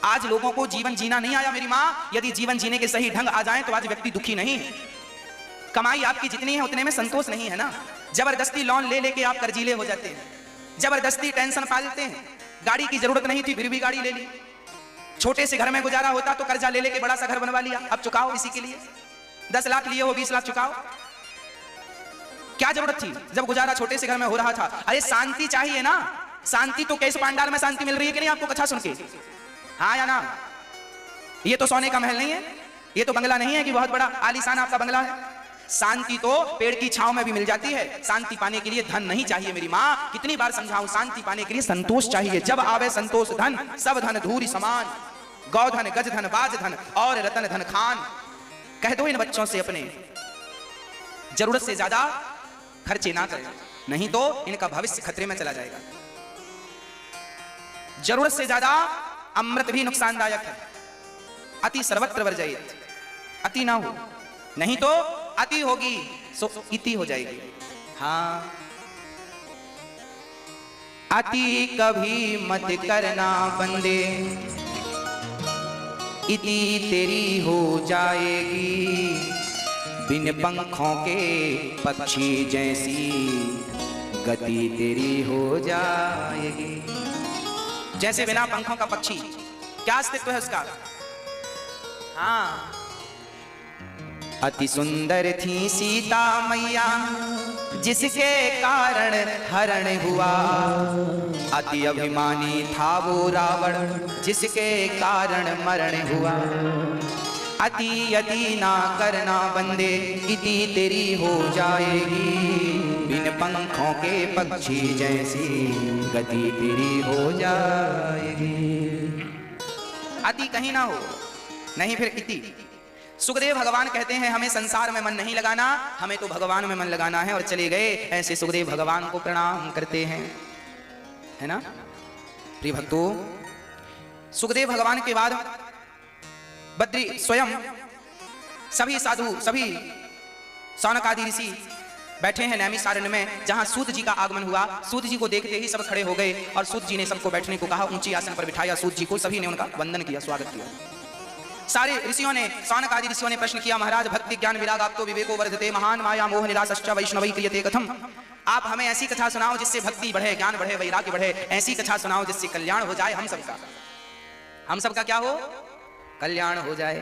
आज लोगों को जीवन जीना नहीं आया मेरी माँ। यदि जीवन जीने के सही ढंग आ जाए तो आज व्यक्ति दुखी नहीं है। कमाई आपकी जितनी है उतने में संतोष नहीं है ना। जबरदस्ती लोन ले लेके आप कर्जीले हो जाते हैं, जबरदस्ती टेंशन पालते हैं। गाड़ी की जरूरत नहीं थी फिर भी गाड़ी ले ली। छोटे से घर में गुजारा होता तो कर्जा ले लेके बड़ा सा घर बनवा लिया। अब चुकाओ इसी के लिए, 10 लाख लिए हो 20 लाख चुकाओ। क्या जरूरत थी जब गुजारा छोटे से घर में हो रहा था? अरे शांति चाहिए ना। शांति तो कैसे पांडाल में शांति मिल रही है कि नहीं आपको कथा सुन के? हाँ या ना? ये तो सोने का महल नहीं है, ये तो बंगला नहीं है कि बहुत बड़ा आलीशान आपका बंगला है। शांति तो पेड़ की छांव में भी मिल जाती है। शांति पाने के लिए धन नहीं चाहिए मेरी माँ, कितनी बार समझाऊं। शांति पाने के लिए संतोष चाहिए। जब आवे संतोष धन, सब धन धूरी समान। गौधन, गजधन, बाजधन और रतन धन खान। कह दो इन बच्चों से अपने जरूरत से ज्यादा खर्चे ना करें, नहीं तो इनका भविष्य खतरे में चला जाएगा। जरूरत से ज्यादा अमृत भी नुकसानदायक है। अति सर्वत्र वर्जयेत्, अति ना हो, नहीं तो अति होगी सो इति हो जाएगी। हाँ, अति कभी मत करना बंदे, इति तेरी हो जाएगी। बिन पंखों के पक्षी जैसी गति तेरी हो जाएगी। जैसे बिना पंखों का पक्षी क्या अस्तित्व है उसका? हाँ, अति सुंदर थी सीता मैया जिसके कारण हरण हुआ, अति अभिमानी था वो रावण जिसके कारण मरण हुआ। अति अति ना करना बंदे, इति तेरी हो जाएगी, बिन पंखों के पक्षी जैसी गति तेरी हो जाएगी। अति कहीं ना हो, नहीं फिर इति। सुखदेव भगवान कहते हैं हमें संसार में मन नहीं लगाना, हमें तो भगवान में मन लगाना है, और चले गए। ऐसे सुखदेव भगवान को प्रणाम करते हैं, है ना प्रिय भक्तों। सुखदेव भगवान के बाद बद्री स्वयं सभी साधु, सभी सौनक आदि ऋषि बैठे हैं नैमिषारण्य में, जहां सूत जी का आगमन हुआ। सूत जी को देखते ही सब खड़े हो गए और सूत जी ने सबको बैठने को कहा, ऊंची आसन पर बिठाया सूत जी को। सभी ने उनका वंदन किया, स्वागत किया। सारे ऋषियों ने, सौनक आदि ऋषियों ने प्रश्न किया, महाराज भक्ति ज्ञान विराग आपको विवेको वर्धते, महान माया मोह निराश्च वैष्णवै क्रियते कथम। आप हमें ऐसी कथा सुनाओ जिससे भक्ति बढ़े, ज्ञान बढ़े, वैराग्य बढ़े। ऐसी कथा सुनाओ जिससे कल्याण हो जाए हम सबका। हम सबका क्या हो? कल्याण हो जाए।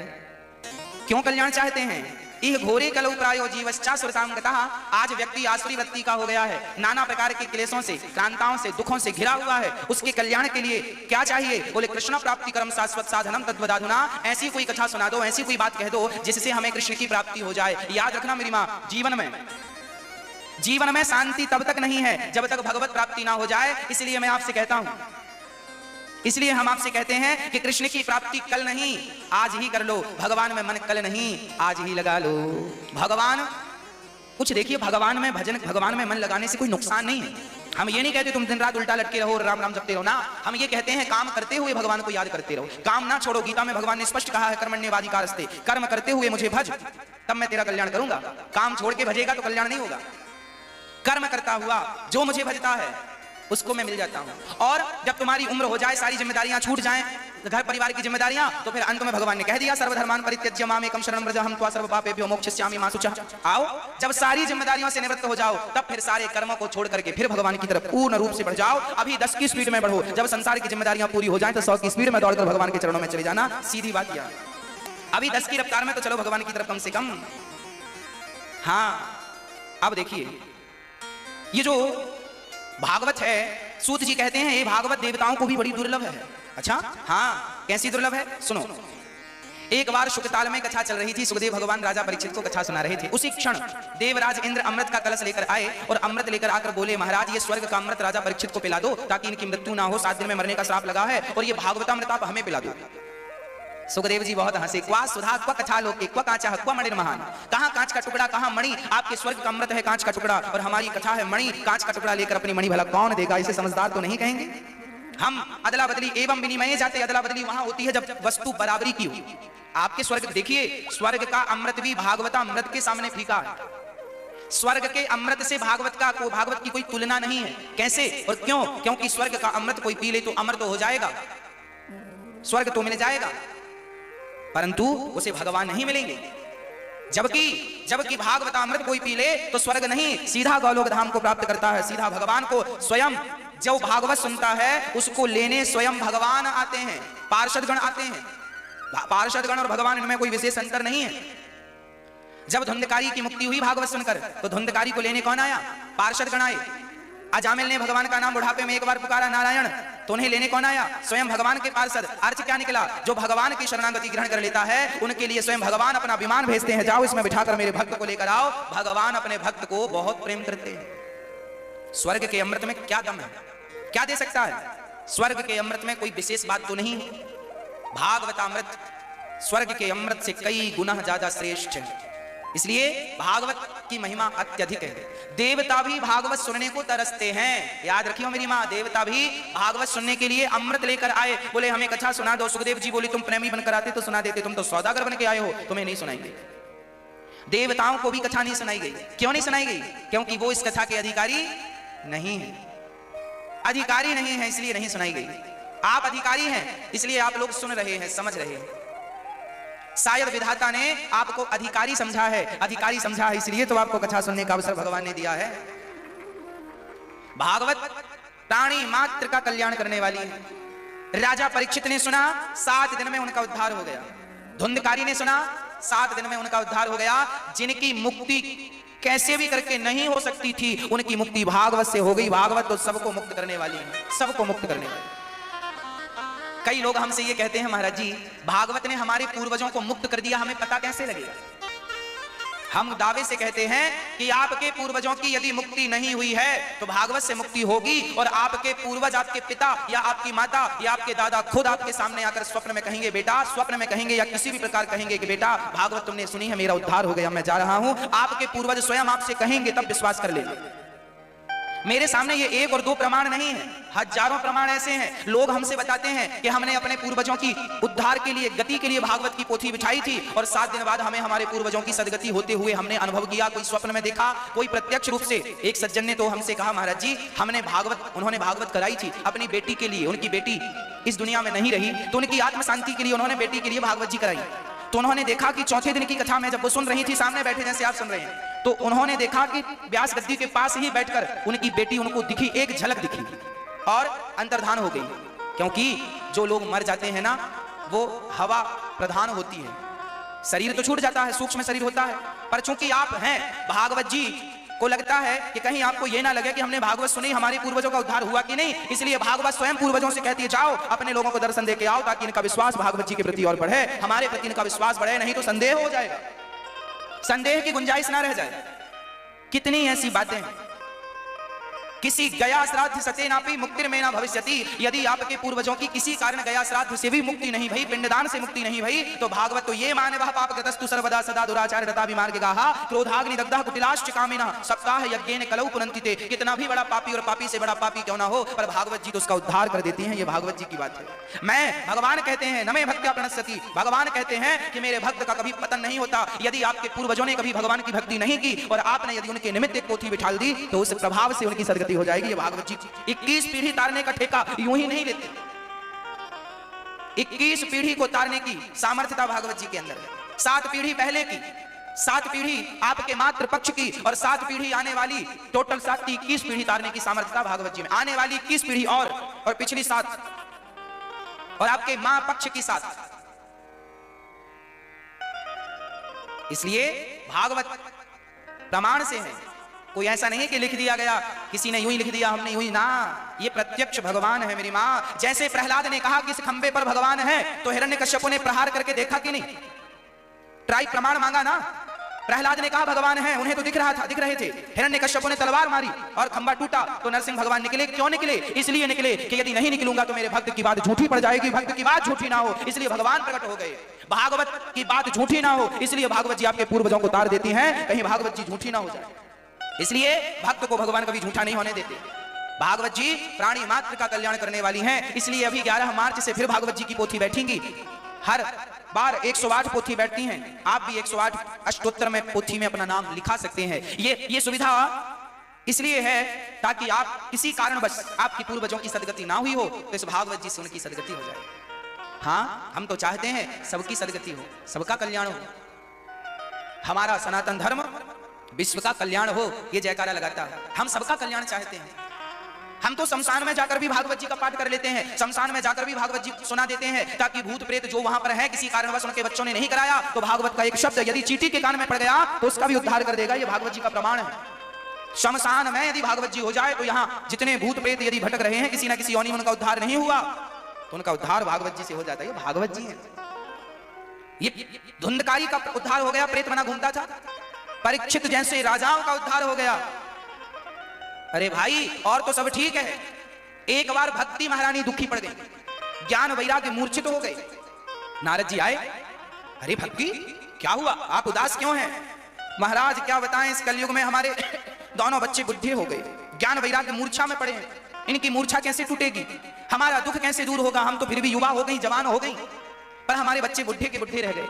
क्यों कल्याण चाहते हैं? इह घोरे कलौ प्रायो जीवश्चा सुरताम गतः। आज व्यक्ति आसुरी वृत्ति का हो गया है, नाना प्रकार के क्लेशों से, क्रांताओं से, दुखों से घिरा हुआ है। उसके कल्याण के लिए क्या चाहिए? बोले कृष्ण प्राप्ति कर्म शाश्वत साधनम तद्वदाधुना। ऐसी कोई कथा सुना दो, ऐसी कोई बात कह दो जिससे हमें कृष्ण की प्राप्ति हो जाए। याद रखना मेरी माँ, जीवन में शांति तब तक नहीं है जब तक भगवत प्राप्ति ना हो जाए। इसलिए मैं आपसे कहता हूं, इसलिए हम आपसे कहते हैं कि कृष्ण की प्राप्ति कल नहीं, आज ही कर लो। भगवान में मन कल नहीं, आज ही लगा लो। भगवान कुछ देखिए, भगवान में भजन, भगवान में मन लगाने से कोई नुकसान नहीं है। हम ये नहीं कहते तुम दिन रात उल्टा लटके रहो, राम राम जपते रहो ना। हम ये कहते हैं काम करते हुए भगवान को याद करते रहो, काम ना छोड़ो। गीता में भगवान ने स्पष्ट कहा है, कर्मण्येवाधिकारस्ते, कर्म करते हुए मुझे भज, तब मैं तेरा कल्याण करूंगा। काम छोड़ के भजेगा तो कल्याण नहीं होगा। कर्म करता हुआ जो मुझे भजता है उसको मैं मिल जाता हूं। और जब तुम्हारी उम्र हो जाए, सारी जिम्मेदारियां छूट जाएं, घर परिवार की जिम्मेदारियां, तो फिर अंत में भगवान ने कह दिया, सर्वधर्मान परित्यज्य माम एकम शरणं व्रज अहं त्वा सर्व पापेभ्यो मोक्षयिष्यामि मा शुचः। आओ, जब सारी जिम्मेदारियों से निवृत्त हो जाओ, तब फिर सारे कर्मों को छोड़ करके फिर भगवान की तरफ पूर्ण रूप से बढ़ जाओ। अभी 10 की स्पीड में बढ़ो, जब संसार की जिम्मेदारियां पूरी हो जाएं तो 100 की स्पीड में दौड़कर भगवान के चरणों में चले जाना। सीधी बात यह, अभी 10 की रफ्तार में तो चलो भगवान की तरफ कम से कम। हाँ, अब देखिए ये जो भागवत है, सूत जी कहते हैं ये भागवत देवताओं को भी बड़ी दुर्लभ है। अच्छा, हाँ, कैसी दुर्लभ है? सुनो। एक बार शुकताल में कथा चल रही थी, सुखदेव भगवान राजा परीक्षित को कथा सुना रहे थे। उसी क्षण देवराज इंद्र अमृत का कलश लेकर आए और अमृत लेकर आकर बोले, महाराज ये स्वर्ग का अमृत राजा परीक्षित को पिला दो ताकि इनकी मृत्यु ना हो, 7 दिन में मरने का श्राप लगा है, और ये भागवतामृत आप हमें पिला दो। सुखदेव जी बहुत हंसे, क्वा सुधा क्वा कथा लोके क्वा कांचा क्वा मणिर महान। कहां कांच का टुकड़ा, कहां मणि? आपके स्वर्ग का अमृत है कांच का टुकड़ा, और हमारी कथा है मणि। कांच का टुकड़ा लेकर अपनी मणि भला कौन देगा? इसे समझदार तो नहीं कहेंगे। हम अदला बदली एवं विनिमय जाते, अदला बदली वहां होती है जब वस्तु बराबरी की हो। आपके स्वर्ग देखिए, स्वर्ग का अमृत भी भागवता अमृत के सामने फीका है। स्वर्ग के अमृत से भागवत की कोई तुलना नहीं है। कैसे और क्यों? क्योंकि स्वर्ग का अमृत कोई पी ले तो अमर तो हो जाएगा, स्वर्ग तो मिल जाएगा, परंतु उसे भगवान नहीं मिलेंगे। जबकि भागवतामृत कोई पी ले तो स्वर्ग नहीं, सीधा गौलोक धाम को प्राप्त करता है, सीधा भगवान को। स्वयं जो भागवत सुनता है उसको लेने स्वयं भगवान आते हैं, पार्षदगण आते हैं। पार्षदगण और भगवान इनमें कोई विशेष अंतर नहीं है। जब धुंधकारी की मुक्ति हुई भागवत सुनकर, तो धुंधकारी को लेने कौन आया? पार्षदगण आए। अजामिल ने भगवान का नाम बुढ़ापे में एक बार पुकारा, नारायण, तो उन्हें लेने कौन आया? स्वयं भगवान के पार्षद। अर्थ क्या निकला? जो भगवान की शरणागति ग्रहण कर लेता है उनके लिए स्वयं भगवान अपना विमान भेजते हैं, जाओ इसमें बिठाकर मेरे भक्त को लेकर आओ। भगवान अपने भक्त को बहुत प्रेम करते हैं। स्वर्ग के अमृत में क्या दम है, क्या दे सकता है? स्वर्ग के अमृत में कोई विशेष बात तो नहीं है। भागवतामृत स्वर्ग के अमृत से कई गुना ज्यादा श्रेष्ठ है, इसलिए भागवत की महिमा अत्यधिक है। देवता भी भागवत सुनने को तरसते हैं। याद रखियो मेरी माँ, देवता भी भागवत सुनने के लिए अमृत लेकर आए, बोले हमें कथा सुना दो। सुखदेव जी बोले तुम प्रेमी बनकर आते तो सुना देते, तुम तो सौदागर बन के आए हो, तुम्हें नहीं सुनाएंगे। देवताओं को भी कथा नहीं सुनाई गई। क्यों नहीं सुनाई गई? क्योंकि वो इस कथा के अधिकारी नहीं है, अधिकारी नहीं है, इसलिए नहीं सुनाई गई। आप अधिकारी हैं, इसलिए आप लोग सुन रहे हैं, समझ रहे हैं। शायद विधाता ने आपको अधिकारी समझा है, अधिकारी समझा है, इसलिए तो आपको कथा सुनने का अवसर भगवान ने दिया है। भागवत प्राणी मात्र का कल्याण करने वाली है। राजा परीक्षित ने सुना, 7 दिन में उनका उद्धार हो गया। धुंधकारी ने सुना, 7 दिन में उनका उद्धार हो गया। जिनकी मुक्ति कैसे भी करके नहीं हो सकती थी, उनकी मुक्ति भागवत से हो गई। भागवत तो सबको मुक्त करने वाली है, सबको मुक्त करने वाली। कई लोग हमसे ये कहते हैं, महाराज जी भागवत ने हमारे पूर्वजों को मुक्त कर दिया, हमें पता कैसे लगेगा? हम दावे से कहते हैं कि आपके पूर्वजों की यदि मुक्ति नहीं हुई है तो भागवत से मुक्ति होगी। और आपके पूर्वज, आपके पिता या आपकी माता या आपके दादा खुद आपके सामने आकर स्वप्न में कहेंगे, बेटा, स्वप्न में कहेंगे या किसी भी प्रकार कहेंगे कि बेटा भागवत तुमने सुनी है, मेरा उद्धार हो गया, मैं जा रहा हूं। आपके पूर्वज स्वयं आपसे कहेंगे, तब विश्वास कर लेना। मेरे सामने ये 1 और 2 प्रमाण नहीं है, हजारों प्रमाण ऐसे हैं। लोग हमसे बताते हैं कि हमने अपने पूर्वजों की उद्धार के लिए, गति के लिए भागवत की पोथी बिछाई थी और 7 दिन बाद हमें हमारे पूर्वजों की सदगति होते हुए हमने अनुभव किया। कोई स्वप्न में देखा, कोई प्रत्यक्ष रूप से। एक सज्जन ने तो हमसे कहा, महाराज जी हमने उन्होंने भागवत कराई थी अपनी बेटी के लिए। उनकी बेटी इस दुनिया में नहीं रही तो उनकी आत्म शांति के लिए उन्होंने बेटी के लिए भागवत जी कराई। तो उन्होंने देखा कि 4थे दिन की कथा में जब वो सुन रही थी, सामने बैठे जैसे आप सुन रहे हैं, तो उन्होंने देखा कि व्यास गद्दी के पास ही बैठकर उनकी बेटी उनको दिखी, एक झलक दिखी और अंतर्धान हो गई। क्योंकि जो लोग मर जाते हैं ना, वो हवा प्रधान होती है, शरीर तो छूट जाता है, सूक्ष्म शरीर होता है। पर चूंकि आप हैं, भागवत जी को लगता है कि कहीं आपको ये ना लगे कि हमने भागवत सुनी, हमारे पूर्वजों का उद्धार हुआ कि नहीं, इसलिए भागवत स्वयं पूर्वजों से कहती है, जाओ अपने लोगों को दर्शन दे के आओ, ताकि इनका विश्वास भागवत जी के प्रति और बढ़े, हमारे प्रति इनका विश्वास बढ़े, नहीं तो संदेह हो जाएगा, संदेह की गुंजाइश ना रह जाए। कितनी ऐसी बातें हैं। किसी गया श्राद्ध सतेनापि मुक्तिर में ना भविष्यति। यदि आपके पूर्वजों की किसी कारण गया श्राद्ध से भी मुक्ति नहीं भई, पिंडदान से मुक्ति नहीं भई, तो भागवत तो ये माने वह पाप गतस्तु सर्वदा सदा दुराचार रता विमार्ग गाहा क्रोधाग्नि दग्धः कुटिलाश्च कामिना सप्ताह यज्ञेन कलौ पुनन्ति ते। कितना भी बड़ा पापी और पापी से बड़ा पापी क्यों ना हो, पर भागवत जी तो उसका उद्धार कर देती हैं। ये भागवत जी की बात है। मैं भगवान कहते हैं नमे भक्त्या प्रणश्यति, भगवान कहते हैं कि मेरे भक्त का कभी पतन नहीं होता। यदि आपके पूर्वजों ने कभी भगवान की भक्ति नहीं की और आपने यदि उनके निमित्त एक पोथी बिठाल दी, तो उस प्रभाव से उनकी सदगति हो जाएगी। ये भागवत जी 21 पीढ़ी तारने का ठेका यूं ही नहीं लेते। 21 पीढ़ी को तारने की सामर्थ्यता भागवत जी के अंदर है। 7 पीढ़ी पहले की, 7 पीढ़ी आपके मातृ पक्ष की और 7 पीढ़ी आने वाली, टोटल 7 की 21 पीढ़ी तारने की सामर्थ्यता भागवत जी में। आने वाली 21 पीढ़ी और पिछली 7 और आपके मां पक्ष की 7। इसलिए भागवत प्रमाण से है। कोई ऐसा नहीं है कि लिख दिया गया, किसी ने यूं ही लिख दिया, हमने यूं ही ना। ये प्रत्यक्ष भगवान है मेरी मां। जैसे प्रहलाद ने कहा कि इस खंबे पर भगवान है, तो हिरण्यकश्यप ने प्रहार करके देखा कि नहीं, ट्राई प्रमाण मांगा ना। प्रहलाद ने कहा भगवान है, उन्हें तो दिख रहे थे। हिरण्यकश्यप ने तलवार मारी और खंबा टूटा, तो नरसिंह भगवान निकले। क्यों निकले? इसलिए निकले कि यदि नहीं निकलूंगा तो मेरे भक्त की बात झूठी पड़ जाएगी, भक्त की बात झूठी ना हो, इसलिए भगवान प्रकट हो गए। भागवत की बात झूठी ना हो, इसलिए भागवत जी आपके पूर्वजों को तार देती हैं, कहीं भागवत जी झूठी ना हो जाए। इसलिए भक्त को भगवान कभी झूठा नहीं होने देते। भागवत जी प्राणी मात्र का कल्याण करने वाली हैं। इसलिए अभी 11 मार्च से फिर भागवत जी की पोथी बैठेंगी। हर बार 108 पोथी बैठती हैं। आप भी 108 अष्टोत्तर में पोथी में अपना नाम लिखा सकते हैं। ये सुविधा इसलिए है ताकि आप किसी कारणवश आपकी पूर्वजों की सदगति ना हुई हो, तो इस भागवत जी से उनकी सदगति हो जाए। हाँ, हम तो चाहते हैं सबकी सदगति हो, सबका कल्याण हो। हमारा सनातन धर्म विश्व का कल्याण हो, ये जयकारा लगाता है। हम सबका कल्याण चाहते हैं। हम तो शमशान में जाकर भी भागवत जी का पाठ कर लेते हैं, शमशान में जाकर भी भागवत जी सुना देते हैं, ताकि भूत प्रेत जो वहां पर है, किसी कारणवश उनके बच्चों ने नहीं कराया, तो भागवत का एक शब्द यदि चींटी के कान में पड़ गया तो उसका भी उद्धार कर देगा। ये भागवत जी का प्रमाण है। शमशान में यदि भागवत जी हो जाए तो यहाँ जितने भूत प्रेत यदि भटक रहे हैं, किसी ना किसी योनि में उनका उद्धार नहीं हुआ, तो उनका उद्धार भागवत जी से हो जाता है। ये भागवत जी है। ये धुंधकारी का उद्धार हो गया, प्रेत बना घूमता था। परीक्षित जैसे राजाओं का उद्धार हो गया। अरे भाई, और तो सब ठीक है, एक बार भक्ति महारानी दुखी पड़ गई, ज्ञान वैराग्य मूर्छित हो गए। नारद जी आए, अरे भक्ति क्या हुआ, आप उदास क्यों हैं? महाराज क्या बताएं, इस कलयुग में हमारे दोनों बच्चे बुढ़े हो गए, ज्ञान वैराग्य मूर्छा में पड़े हैं। इनकी मूर्छा कैसे टूटेगी, हमारा दुख कैसे दूर होगा? हम तो फिर भी युवा हो गई, जवान हो गई, पर हमारे बच्चे बुढ़े के बुढ़े रह गए।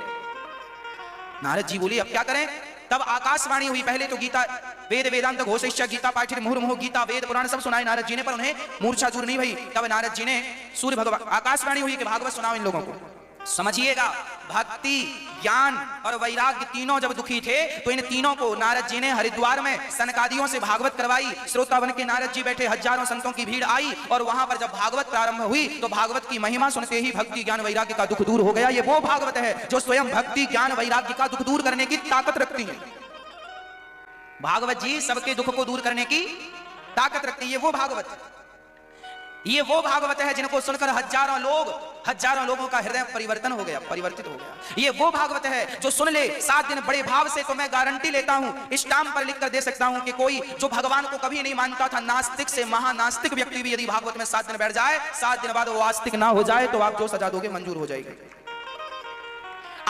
नारद जी बोले अब क्या करें? तब आकाशवाणी हुई। पहले तो गीता वेद वेदांत घोषिष्य गीता पाठित मुहुर्मुहु गीता वेद पुराण सब सुनाए नारद जी ने, पर उन्हें मूर्छा दूर नहीं भई। तब नारद जी ने सूर्य भगवान, आकाशवाणी हुई कि भागवत सुनाओ इन लोगों को। समझिएगा, भक्ति, ज्ञान और वैराग्य तीनों जब दुखी थे तो इन तीनों को नारद जी ने हरिद्वार में सनकादियों से भागवत करवाई। श्रोता बन के नारद जी बैठे, हजारों संतों की भीड़ आई और वहां पर जब भागवत प्रारंभ हुई तो भागवत की महिमा सुनते ही भक्ति ज्ञान वैराग्य का दुख दूर हो गया। ये वो भागवत है जो स्वयं भक्ति ज्ञान वैराग्य का दुख दूर करने की ताकत रखती है। भागवत जी सबके दुख को दूर करने की ताकत रखती है। ये वो भागवत है जिनको सुनकर हजारों लोगों का हृदय परिवर्तित हो गया। ये वो भागवत है जो सुन ले 7 दिन बड़े भाव से, तो मैं गारंटी लेता हूं, स्टाम्प पर लिखकर दे सकता हूं कि कोई जो भगवान को कभी नहीं मानता था, नास्तिक से महानास्तिक व्यक्ति भी यदि भागवत में 7 दिन बैठ जाए, 7 दिन बाद वो आस्तिक ना हो जाए तो आप जो सजा दोगे मंजूर हो जाएगी।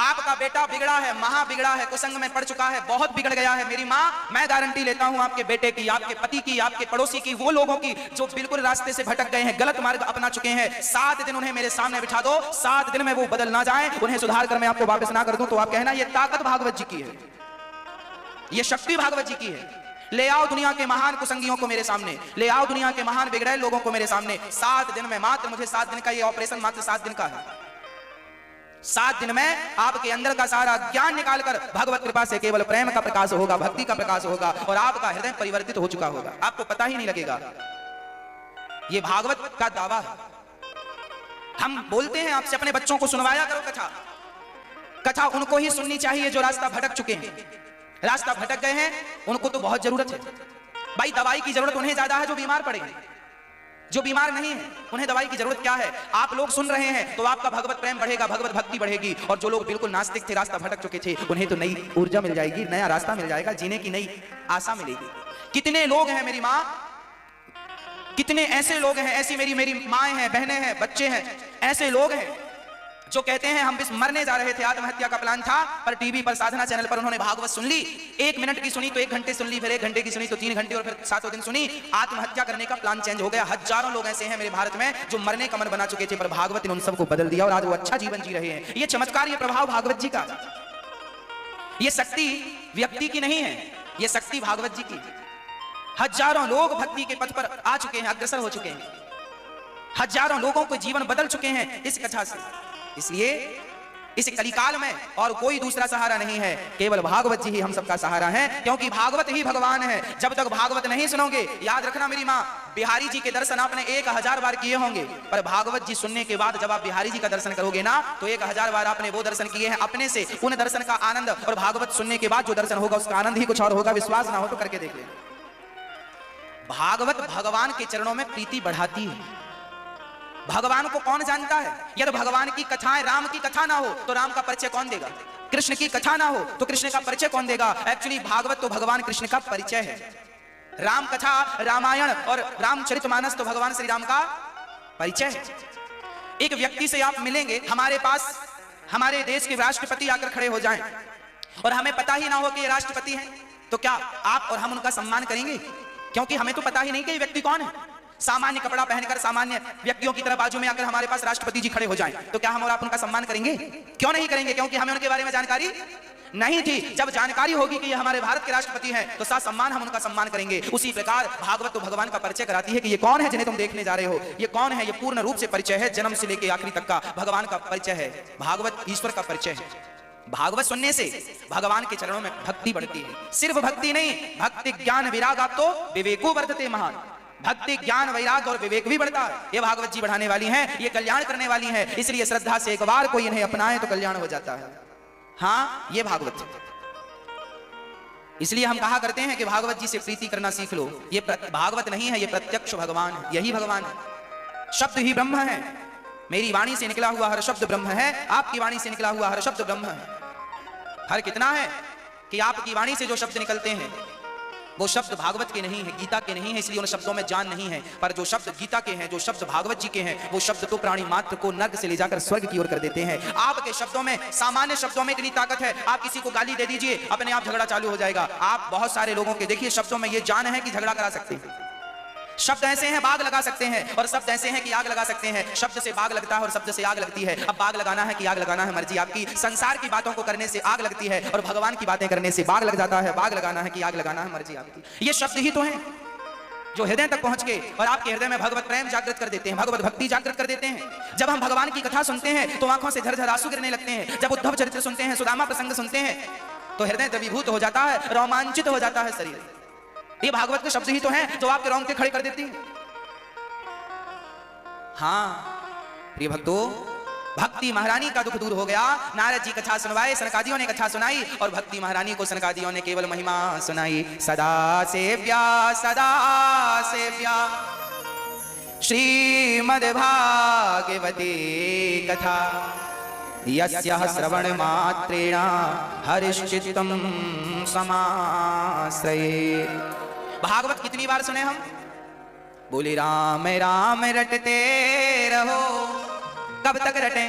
आपका बेटा बिगड़ा है, महा बिगड़ा है, कुसंग में पड़ चुका है, बहुत बिगड़ गया है मेरी माँ, मैं गारंटी लेता हूं आपके बेटे की, आपके पति की, आपके पड़ोसी की, वो लोगों की जो बिल्कुल रास्ते से भटक गए हैं, गलत मार्ग अपना चुके हैं, 7 दिन उन्हें मेरे सामने बिठा दो, 7 दिन में वो बदल ना जाए, उन्हें सुधार कर मैं आपको वापस ना कर दूं, तो आप कहना ये ताकत भागवत जी की है, ये शक्ति भागवत जी की है। ले आओ दुनिया के महान कुसंगियों को मेरे सामने, ले आओ दुनिया के महान बिगड़े लोगों को मेरे सामने। 7 दिन में, मात्र मुझे 7 दिन का ये ऑपरेशन मात्र 7 दिन का है। 7 दिन में आपके अंदर का सारा ज्ञान निकालकर भगवत कृपा से केवल प्रेम का प्रकाश होगा, भक्ति का प्रकाश होगा और आपका हृदय परिवर्तित हो चुका होगा, आपको पता ही नहीं लगेगा। यह भागवत का दावा है। हम बोलते हैं आपसे, अपने बच्चों को सुनवाया करो कथा उनको ही सुननी चाहिए जो रास्ता भटक चुके हैं, रास्ता भटक गए हैं, उनको तो बहुत जरूरत है भाई। दवाई की जरूरत उन्हें ज्यादा है जो बीमार पड़े हैं, जो बीमार नहीं है उन्हें दवाई की जरूरत क्या है। आप लोग सुन रहे हैं तो आपका भगवत प्रेम बढ़ेगा, भगवत भक्ति बढ़ेगी, और जो लोग बिल्कुल नास्तिक थे, रास्ता भटक चुके थे, उन्हें तो नई ऊर्जा मिल जाएगी, नया रास्ता मिल जाएगा, जीने की नई आशा मिलेगी। कितने लोग हैं मेरी माँ, कितने ऐसे लोग हैं, ऐसी मेरी माएँ हैं, बहनें हैं, बच्चे हैं, ऐसे लोग हैं जो कहते हैं हम मरने जा रहे थे, आत्महत्या का प्लान था, पर टीवी पर साधना चैनल पर उन्होंने भागवत सुन ली, 1 मिनट की सुनी तो 1 घंटे सुन ली, फिर 1 घंटे की सुनी तो 3 घंटे और फिर 7 दिन सुनी, आत्महत्या करने का प्लान चेंज हो गया। हजारों लोग ऐसे हैं मेरे भारत में जो मरने का मन बना चुके थे, पर भागवत ने उन सबको बदल दिया और आज वो अच्छा जीवन जी रहे हैं। ये चमत्कार, ये प्रभाव भागवत जी का, ये शक्ति व्यक्ति की नहीं है, ये शक्ति भागवत जी की। हजारों लोग भक्ति के पथ पर आ चुके हैं, अग्रसर हो चुके हैं, हजारों लोगों को जीवन बदल चुके हैं इस कथा से। इसलिए इस कलिकाल में और कोई दूसरा सहारा नहीं है, केवल भागवत जी ही हम सबका सहारा है, क्योंकि भागवत ही भगवान है। जब तक भागवत नहीं सुनोगे, याद रखना मेरी माँ, बिहारी जी के दर्शन आपने 1000 बार किए होंगे, पर भागवत जी सुनने के बाद जब आप बिहारी जी का दर्शन करोगे ना, तो 1000 बार आपने वो दर्शन किए हैं अपने से, उन दर्शन का आनंद और भागवत सुनने के बाद जो दर्शन होगा उसका आनंद ही कुछ और होगा। विश्वास ना हो तो करके देख लेना। भागवत भगवान के चरणों में प्रीति बढ़ाती है। भगवान को कौन जानता है? यदि भगवान की कथाएं, राम की कथा ना हो तो राम का परिचय कौन देगा? कृष्ण की कथा ना हो तो कृष्ण का परिचय कौन देगा? एक्चुअली भागवत तो भगवान कृष्ण का परिचय है। राम कथा, रामायण और रामचरितमानस तो भगवान श्री राम का परिचय है। एक व्यक्ति से आप मिलेंगे, हमारे पास हमारे देश के राष्ट्रपति आकर खड़े हो जाएं और हमें पता ही ना हो कि ये राष्ट्रपति हैं, तो क्या आप और हम उनका सम्मान करेंगे? क्योंकि हमें तो पता ही नहीं कि ये व्यक्ति कौन है। सामान्य कपड़ा पहनकर सामान्य व्यक्तियों की तरह बाजू में आकर हमारे पास राष्ट्रपति जी खड़े हो जाएं, तो क्या हम और आप उनका सम्मान करेंगे? क्यों नहीं करेंगे? क्योंकि हमें उनके बारे में जानकारी नहीं थी। जब जानकारी होगी कि ये हमारे भारत के राष्ट्रपति हैं, तो साथ सम्मान हम उनका सम्मान करेंगे। उसी प्रकार भागवत तो भगवान का परिचय कराती है कि ये कौन है जिन्हें तुम देखने जा रहे हो, ये कौन है, ये पूर्ण रूप से परिचय है, जन्म से लेकर आखिरी तक का भगवान का परिचय है। भागवत ईश्वर का परिचय है। भागवत सुनने से भगवान के चरणों में भक्ति बढ़ती है। सिर्फ भक्ति नहीं, भक्ति ज्ञान विराग आप तो विवेको वर्धते महान। भक्ति ज्ञान वैराग और विवेक भी बढ़ता है। ये भागवत जी बढ़ाने वाली हैं, ये कल्याण करने वाली हैं। इसलिए श्रद्धा से एक बार कोई इन्हें अपनाए तो कल्याण हो जाता है। हाँ, ये भागवत। इसलिए हम कहा करते हैं कि भागवत जी से प्रीति करना सीख लो। ये भागवत नहीं है, ये प्रत्यक्ष भगवान है, यही भगवान है। शब्द ही ब्रह्म है। मेरी वाणी से निकला हुआ हर शब्द ब्रह्म है, आपकी वाणी से निकला हुआ हर शब्द ब्रह्म है। हर कितना है कि आपकी वाणी से जो शब्द निकलते हैं वो शब्द भागवत के नहीं है, गीता के नहीं है, इसलिए उन शब्दों में जान नहीं है। पर जो शब्द गीता के हैं, जो शब्द भागवत जी के हैं, वो शब्द तो प्राणी मात्र को नर्क से ले जाकर स्वर्ग की ओर कर देते हैं। आपके शब्दों में, सामान्य शब्दों में इतनी ताकत है, आप किसी को गाली दे दीजिए, अपने आप झगड़ा चालू हो जाएगा। आप बहुत सारे लोगों के देखिए शब्दों में ये जान है कि झगड़ा करा सकते हैं। शब्द ऐसे हैं बाग लगा सकते हैं, और शब्द ऐसे हैं कि आग लगा सकते हैं। शब्द से बाग लगता है और शब्द से आग लगती है। अब बाग लगाना है कि आग लगाना है, मर्जी आपकी। संसार की बातों को करने से आग लगती है और भगवान की बातें करने से बाग लग जाता है। बाग लगाना है कि आग लगाना है, मर्जी आपकी। ये शब्द ही तो हैं। जो हृदय तक पहुंच के और आपके हृदय में भगवत प्रेम जागृत कर देते हैं, भगवत भक्ति जागृत कर देते हैं। जब हम भगवान की कथा सुनते हैं तो आंखों से झरझर आंसू गिरने लगते हैं। जब उद्धव चरित्र सुनते हैं, सुदामा प्रसंग सुनते हैं, तो हृदय द्रवीभूत हो जाता है, रोमांचित हो जाता है शरीर। ये भागवत के शब्द ही तो हैं जो आपके रोंगटे खड़े कर देती हैं। हाँ प्रिय भक्तों, भक्ति महारानी का दुख दूर हो गया। नारद जी कथा सुनवाए, सनकादियों ने कथा सुनाई और भक्ति महारानी को सनकादियों ने केवल महिमा सुनाई। सदा सेव्या श्रीमद्भागवती कथा, यस्याः श्रवण मात्रेण हरिश्चित्तं समाश्रये। भागवत कितनी बार सुने हम? बोले राम राम रटते रहो, कब तक रटे?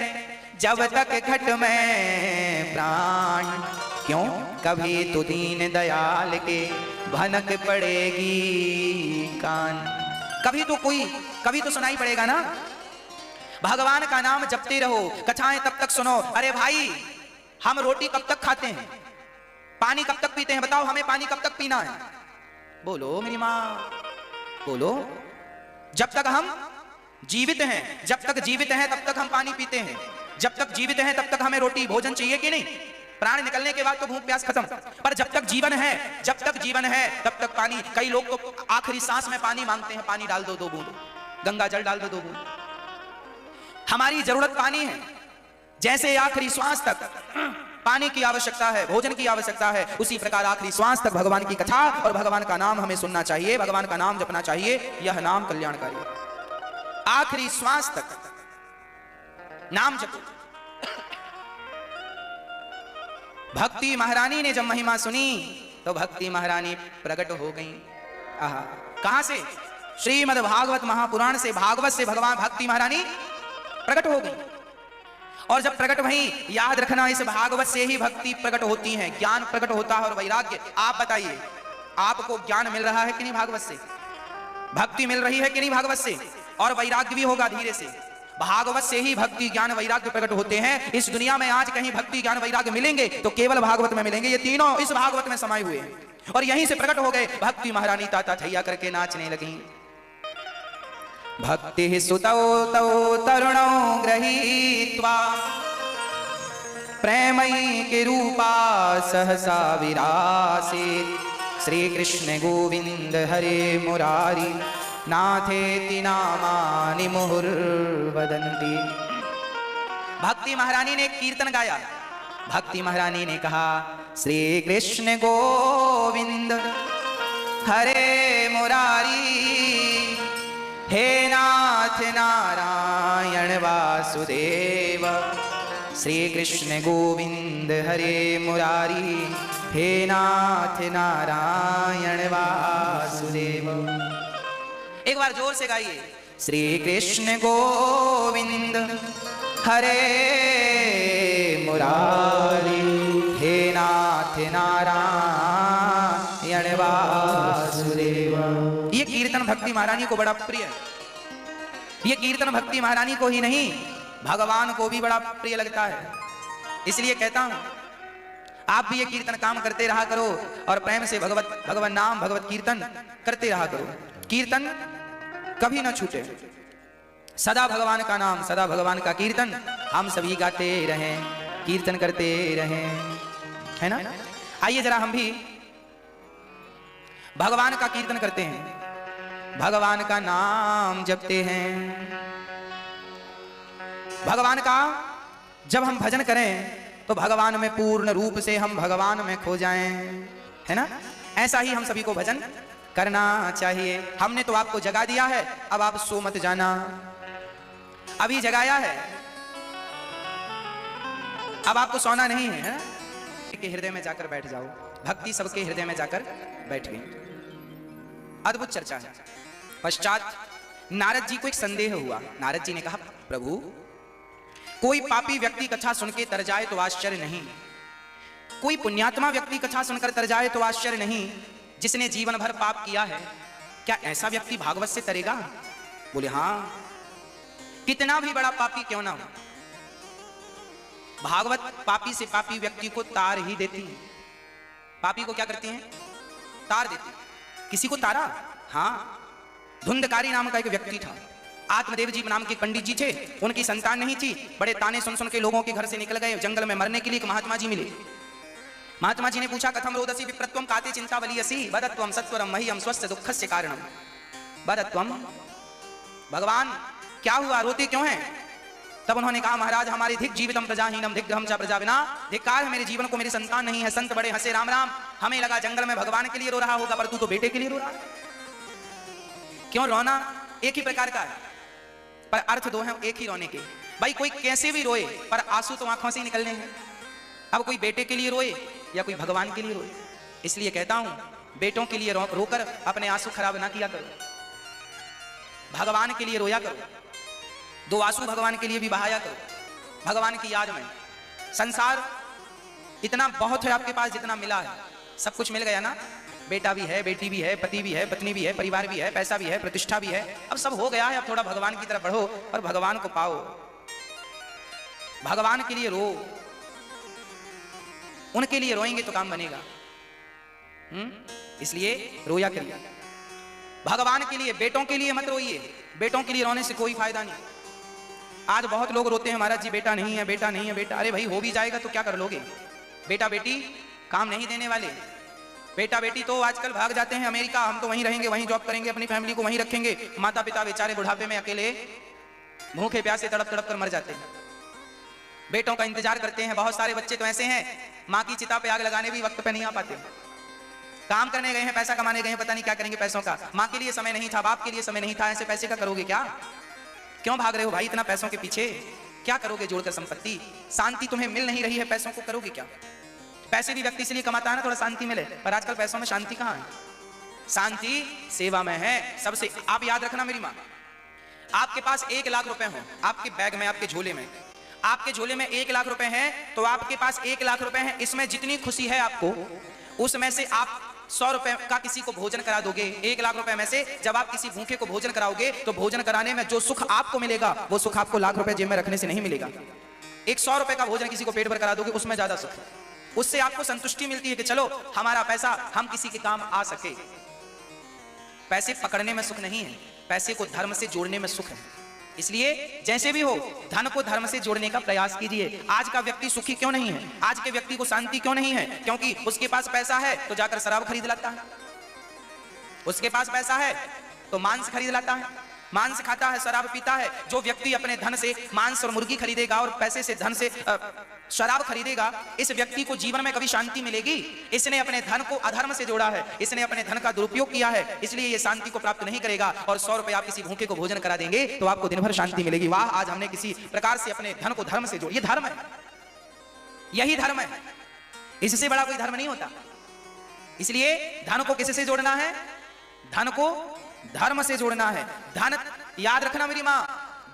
जब तक घट में प्राण। क्यों? कभी तो दीन दयाल के भनक पड़ेगी कान। कभी तो सुनाई पड़ेगा ना। भगवान का नाम जपते रहो, कथाएं तब तक सुनो। अरे भाई, हम रोटी कब तक खाते हैं? पानी कब तक पीते हैं? बताओ हमें पानी कब तक पीना है? बोलो मेरी माँ, बोलो। जब तक हम जीवित हैं, जब तक जीवित हैं तब तक हम पानी पीते हैं। जब तक जीवित हैं तब तक हमें रोटी भोजन चाहिए कि नहीं? प्राण निकलने के बाद तो भूख प्यास खत्म, पर जब तक जीवन है, जब तक जीवन है तब तक पानी। कई लोग तो आखिरी सांस में पानी मांगते हैं, पानी डाल दो 2 बूंद, गंगा जल डाल दो 2 बूंद। हमारी जरूरत पानी है। जैसे आखिरी श्वास तक पानी की आवश्यकता है, भोजन की आवश्यकता है, उसी प्रकार आखिरी श्वास तक भगवान की कथा और भगवान का नाम हमें सुनना चाहिए, भगवान का नाम जपना चाहिए। यह नाम कल्याणकारी है। आखिरी श्वास तक नाम जपो। भक्ति महारानी ने जब महिमा सुनी तो भक्ति महारानी प्रकट हो गई। कहां से? श्रीमद् भागवत महापुराण से, भागवत से भगवान भक्ति महारानी प्रकट हो गई। और जब प्रकट वही, याद रखना, इस भागवत से ही भक्ति प्रकट होती है, ज्ञान प्रकट होता है और वैराग्य। आप बताइए, आपको ज्ञान मिल रहा है कि नहीं भागवत से? भक्ति मिल रही है कि नहीं भागवत से? और वैराग्य भी होगा धीरे से। भागवत से ही भक्ति ज्ञान वैराग्य प्रकट होते हैं। इस दुनिया में आज कहीं भक्ति ज्ञान वैराग्य मिलेंगे तो केवल भागवत में मिलेंगे। ये तीनों इस भागवत में समाये हुए हैं और यहीं से प्रकट हो गए। भक्ति महारानी ताता थैया करके नाचने लगी। भक्ति सुतौ तौ तरुणौ गृहीत्वा प्रेमई के रूपा सहसा विरासीत। श्री कृष्ण गोविंद हरे मुरारी नाथेति नामानि मुहुर्वदन्ति। भक्ति महारानी ने कीर्तन गाया। भक्ति महारानी ने कहा, श्री कृष्ण गोविंद हरे मुरारी, हे नाथ नारायण वासुदेव। श्री कृष्ण गोविंद हरे मुरारी, हे नाथ नारायण वासुदेव। एक बार जोर से गाइए, श्री कृष्ण गोविंद हरे मुरारी, हे नाथ नारायण वासुदेव। ये कीर्तन भक्ति महारानी को बड़ा प्रिय है। ये कीर्तन भक्ति महारानी को ही नहीं, भगवान को भी बड़ा प्रिय लगता है। इसलिए कहता हूं, आप भी ये कीर्तन काम करते रहा करो और प्रेम से भगवत नाम, भगवत कीर्तन करते रहा करो। कीर्तन कभी ना छूटे। सदा भगवान का नाम, सदा भगवान का कीर्तन हम सभी गाते रहें, कीर्तन करते रहें, है ना। आइए जरा हम भी भगवान का कीर्तन करते हैं, भगवान का नाम जपते हैं। भगवान का जब हम भजन करें तो भगवान में पूर्ण रूप से हम भगवान में खो जाएं, है ना। ऐसा ही हम सभी को भजन करना चाहिए। हमने तो आपको जगा दिया है, अब आप सो मत जाना। अभी जगाया है, अब आपको सोना नहीं है। के हृदय में जाकर बैठ जाओ। भक्ति सबके हृदय में जाकर बैठ गई। अद्भुत चर्चा है। पश्चात नारद जी को एक संदेह हुआ। नारद जी ने कहा, प्रभु, कोई पापी व्यक्ति कथा सुन के तर जाए तो आश्चर्य नहीं, कोई पुण्यात्मा व्यक्ति कथा सुनकर तर जाए तो आश्चर्य नहीं, जिसने जीवन भर पाप किया है, क्या ऐसा व्यक्ति भागवत से तरेगा? बोले, हाँ, कितना भी बड़ा पापी क्यों ना हो, भागवत पापी से पापी व्यक्ति को तार ही देती है। पापी को क्या करती हैं? तार देती। किसी को तारा? हाँ, धुंधकारी नाम का एक व्यक्ति था। आत्मदेव जी नाम के पंडित जी थे, उनकी संतान नहीं थी। बड़े ताने सुन सुन के लोगों के घर से निकल गए जंगल में मरने के लिए। महात्मा जी मिले। महात्मा जी ने पूछा, कथम रोदसी विप्रत्वम काते चिंता बलियसी बदत्वम सत्वरम मह्यम स्वस्थ दुःखस्य कारणम। बदत्वम, भगवान क्या हुआ, रोते क्यों हैं? तब उन्होंने कहा, महाराज हमारे धिक जीवितम प्रजाहीनम धिग्रहम च प्रजा बिना। धिक्कार है मेरे जीवन को, मेरी संतान नहीं है। संत बड़े हंसे, राम राम। हमें लगा जंगल में भगवान के लिए रो रहा होगा, पर तू तो बेटे के लिए रो रहा है। क्यों? रोना एक ही प्रकार का है, पर अर्थ दो हैं एक ही रोने के। भाई कोई कैसे भी रोए, पर आंसू तो आंखों से ही निकलने हैं। अब कोई बेटे के लिए रोए या कोई भगवान के लिए रोए। इसलिए कहता हूं, बेटों के लिए रोकर अपने आंसू खराब ना किया करो, भगवान के लिए रोया करो। दो आंसू भगवान के लिए भी बहाया करो, भगवान की याद में। संसार इतना बहुत है आपके पास, जितना मिला है सब कुछ मिल गया ना। बेटा भी है, बेटी भी है, पति भी है, पत्नी भी है, परिवार भी है, पैसा भी है, प्रतिष्ठा भी है, अब सब हो गया है। अब थोड़ा भगवान की तरफ बढ़ो और भगवान को पाओ। भगवान के लिए रो, उनके लिए रोएंगे तो काम बनेगा। इसलिए रोया करिए भगवान के लिए। बेटों के लिए मत रोइए, बेटों के लिए रोने से कोई फायदा नहीं। आज बहुत लोग रोते हैं, महाराज जी बेटा नहीं है, बेटा नहीं है, बेटा। अरे भाई हो भी जाएगा तो क्या कर लोगे? बेटा बेटी काम नहीं देने वाले। बेटा बेटी तो आजकल भाग जाते हैं अमेरिका, हम तो वहीं रहेंगे, वहीं जॉब करेंगे, अपनी फैमिली को वहीं रखेंगे। माता पिता बेचारे बुढ़ापे में अकेले भूखे प्यासे तड़प तड़प कर मर जाते हैं। बेटों का इंतजार करते हैं। बहुत सारे बच्चे तो ऐसे हैं, माँ की चिता पे आग लगाने भी वक्त पे नहीं आ पाते। काम करने गए हैं, पैसा कमाने गए हैं, पता नहीं क्या करेंगे पैसों का। माँ के लिए समय नहीं था, बाप के लिए समय नहीं था, ऐसे पैसे का करोगे क्या? क्यों भाग रहे हो भाई इतना पैसों के पीछे? क्या करोगे जोड़कर संपत्ति? शांति तुम्हें मिल नहीं रही है, पैसों को करोगे क्या? पैसे भी व्यक्ति इसलिए कमाता है ना, थोड़ा शांति मिले, पर आजकल पैसों में शांति कहाँ है? शांति सेवा में है सबसे। आप याद रखना मेरी माँ, आपके पास 1 लाख रुपए हो, आपके बैग में, आपके झोले में, आपके झोले में 1 लाख रुपए हैं, तो आपके पास 1 लाख रुपए हैं। इसमें जितनी खुशी है आपको, उसमें से आप 100 रुपए का किसी को भोजन करा दोगे। 1 लाख रुपए में से जब आप किसी भूखे को भोजन कराओगे, तो भोजन कराने में जो सुख आपको मिलेगा, वो सुख आपको लाख रुपए जेब में रखने से नहीं मिलेगा। 100 रुपए का भोजन किसी को पेट भर करा दोगे, उसमें ज्यादा सुख है। उससे आपको संतुष्टि मिलती है कि चलो हमारा पैसा हम किसी के काम आ सके। पैसे पकड़ने में सुख नहीं है, पैसे को धर्म से जोड़ने में सुख है। इसलिए जैसे भी हो, धन को धर्म से जोड़ने का प्रयास कीजिए। आज का व्यक्ति सुखी क्यों नहीं है? आज के व्यक्ति को शांति क्यों नहीं है? क्योंकि उसके पास पैसा है तो जाकर शराब खरीद लाता है, उसके पास पैसा है तो मांस खरीद लाता है, मांस खाता है, शराब पीता है। जो व्यक्ति अपने धन से मांस और मुर्गी खरीदेगा और पैसे से धन से शराब खरीदेगा, इस व्यक्ति को जीवन में कभी शांति मिलेगी? इसने अपने धन को अधर्म से जोड़ा है, इसने अपने धन का दुरुपयोग किया है, इसलिए ये शांति को प्राप्त नहीं करेगा। और 100 रुपए आप किसी भूखे को भोजन करा देंगे तो आपको दिन भर शांति मिलेगी। वाह, आज हमने किसी प्रकार से अपने धन को धर्म से जोड़। ये धर्म है, यही धर्म है, इससे बड़ा कोई धर्म नहीं होता। इसलिए धन को किससे जोड़ना है? धन को धर्म से जोड़ना है। धन, याद रखना मेरी मां,